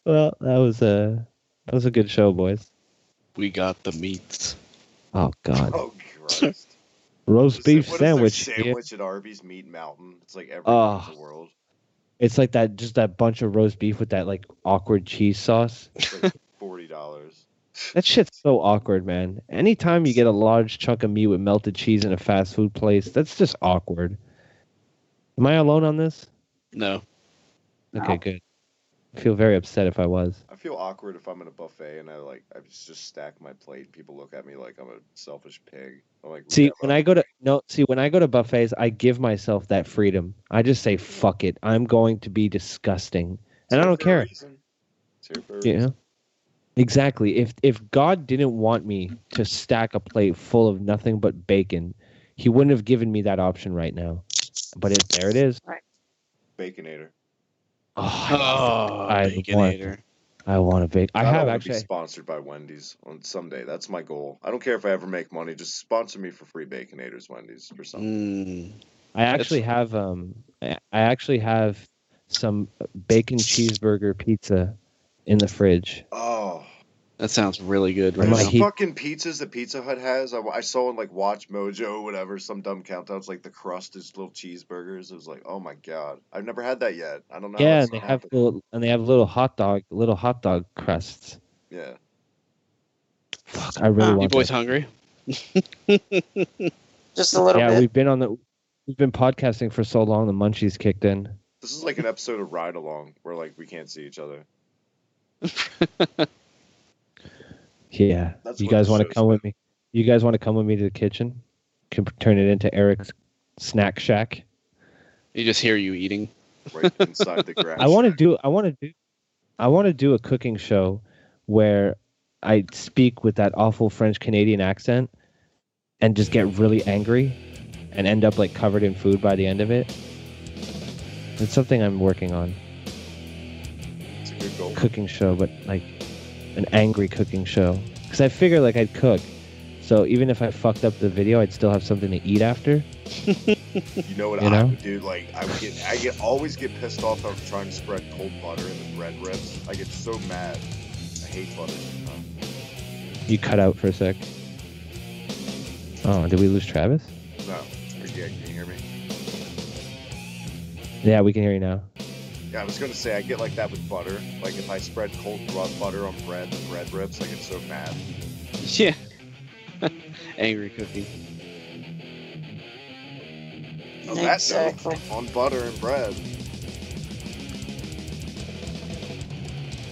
Well, that was a good show, boys. We got the meats. Oh God. Oh Christ. Roast beef what sandwich. Is their sandwich at Arby's Meat Mountain. It's like everything in the world. It's like that bunch of roast beef with that like awkward cheese sauce. It's like $40. That shit's so awkward, man. Anytime you get a large chunk of meat with melted cheese in a fast food place, that's just awkward. Am I alone on this? No. Okay, good. I feel very upset if I was. I feel awkward if I'm in a buffet and I just stack my plate and people look at me like I'm a selfish pig. I'm like, when I go to buffets, I give myself that freedom. I just say fuck it. I'm going to be disgusting. And I don't care. Yeah. Exactly. If God didn't want me to stack a plate full of nothing but bacon, he wouldn't have given me that option right now. But there it is. Baconator. Baconator. I want a bacon. I have actually be sponsored by Wendy's on someday. That's my goal. I don't care if I ever make money. Just sponsor me for free Baconators, Wendy's, or something. I actually have some bacon cheeseburger pizza in the fridge. Oh, that sounds really good. Right Those fucking pizzas that Pizza Hut has. I saw in like Watch Mojo or whatever, some dumb countdown. It's like the crust is little cheeseburgers. It was like, oh my God, I've never had that yet. I don't know. Yeah, they have little hot dog crusts. Yeah. Fuck, I really want. You boys hungry? Just a little bit. Yeah, we've been podcasting for so long. The munchies kicked in. This is like an episode of Ride Along where like we can't see each other. Yeah. You guys want to come with me? You guys want to come with me to the kitchen? Can turn it into Eric's snack shack. You just hear you eating right inside the grass. I want to do a cooking show where I speak with that awful French Canadian accent and just get really angry and end up like covered in food by the end of it. It's something I'm working on. It's a good goal. Cooking show, but like an angry cooking show. Because I figure like I'd cook. So even if I fucked up the video, I'd still have something to eat after. You know what I would do? Like I always get pissed off of trying to spread cold butter in the bread ribs. I get so mad. I hate butter. You cut out for a sec. Oh, did we lose Travis? No. Can you hear me? Yeah, we can hear you now. Yeah, I was gonna say I get like that with butter. Like if I spread cold raw butter on bread and bread ribs, I get so mad. Yeah. Angry cooking. On that note, on butter and bread.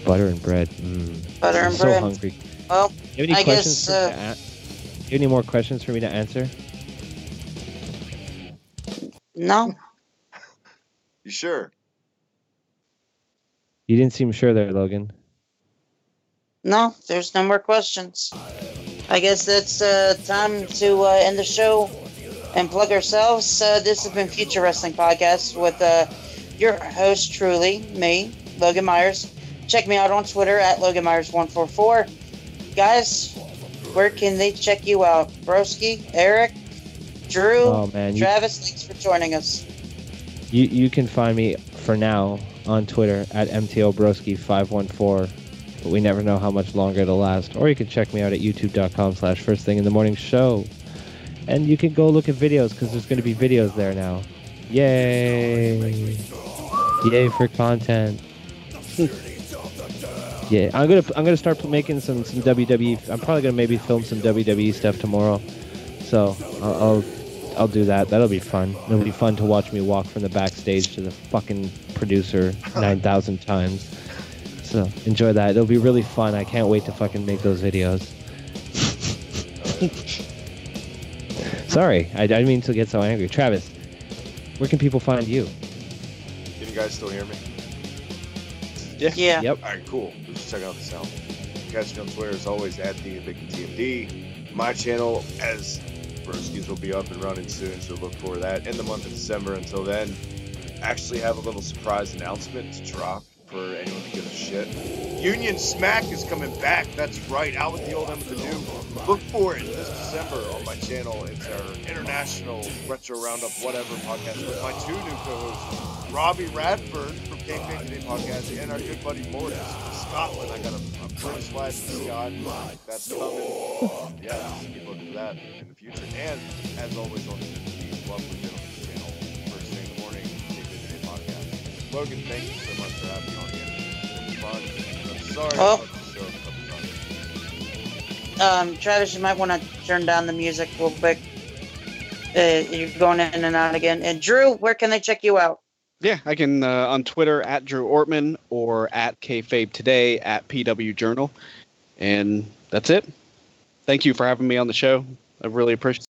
Butter and bread. Butter and I'm bread. So hungry. Well, you have any questions? Do you have any more questions for me to answer? No. You sure? You didn't seem sure there, Logan. No, there's no more questions. I guess that's time to end the show. and plug ourselves. This has been Future Wrestling Podcast with your host, truly, me, Logan Myers. Check me out on Twitter at LoganMyers144. Guys, where can they check you out? Broski, Eric, Drew, Travis, thanks for joining us. You can find me, for now, on Twitter at MTOBroski514. But we never know how much longer it'll last. Or you can check me out at youtube.com/firstthinginthemorningshow. And you can go look at videos, because there's going to be videos there now. Yay! Yay for content. Yeah, I'm gonna start making some WWE. I'm probably gonna maybe film some WWE stuff tomorrow. So I'll do that. That'll be fun. It'll be fun to watch me walk from the backstage to the fucking producer 9,000 times. So enjoy that. It'll be really fun. I can't wait to fucking make those videos. Sorry, I didn't mean to get so angry. Travis, where can people find you? Can you guys still hear me? Yeah. Yep. All right, cool. Let's check out the sound. Catch me on Twitter as always at the Hibiki TMD. My channel, as Broski's, will be up and running soon, so look for that in the month of December. Until then, actually have a little surprise announcement to drop for anyone who gives a shit. Union Smack is coming back. That's right, out with the old and with the new. Look for it this December on my channel. It's our international retro roundup, whatever podcast with my two new co-hosts, Robbie Radford from Kayfabe Today Podcast and our good buddy Mortis from Scotland. I got a British lad from Scott. That's coming. Yeah, keep looking for that in the future. And as always on the lovely gentleman's channel, first thing in the morning, Kayfabe Today Podcast. Logan, thank you so much for having me on again. It was fun. I'm sorry about the show a couple times. Travis, you might want to turn down the music real quick. You're going in and out again. And Drew, where can they check you out? Yeah, I can on Twitter at Drew Ortman or at Kayfabe Today at PW Journal. And that's it. Thank you for having me on the show. I really appreciate it.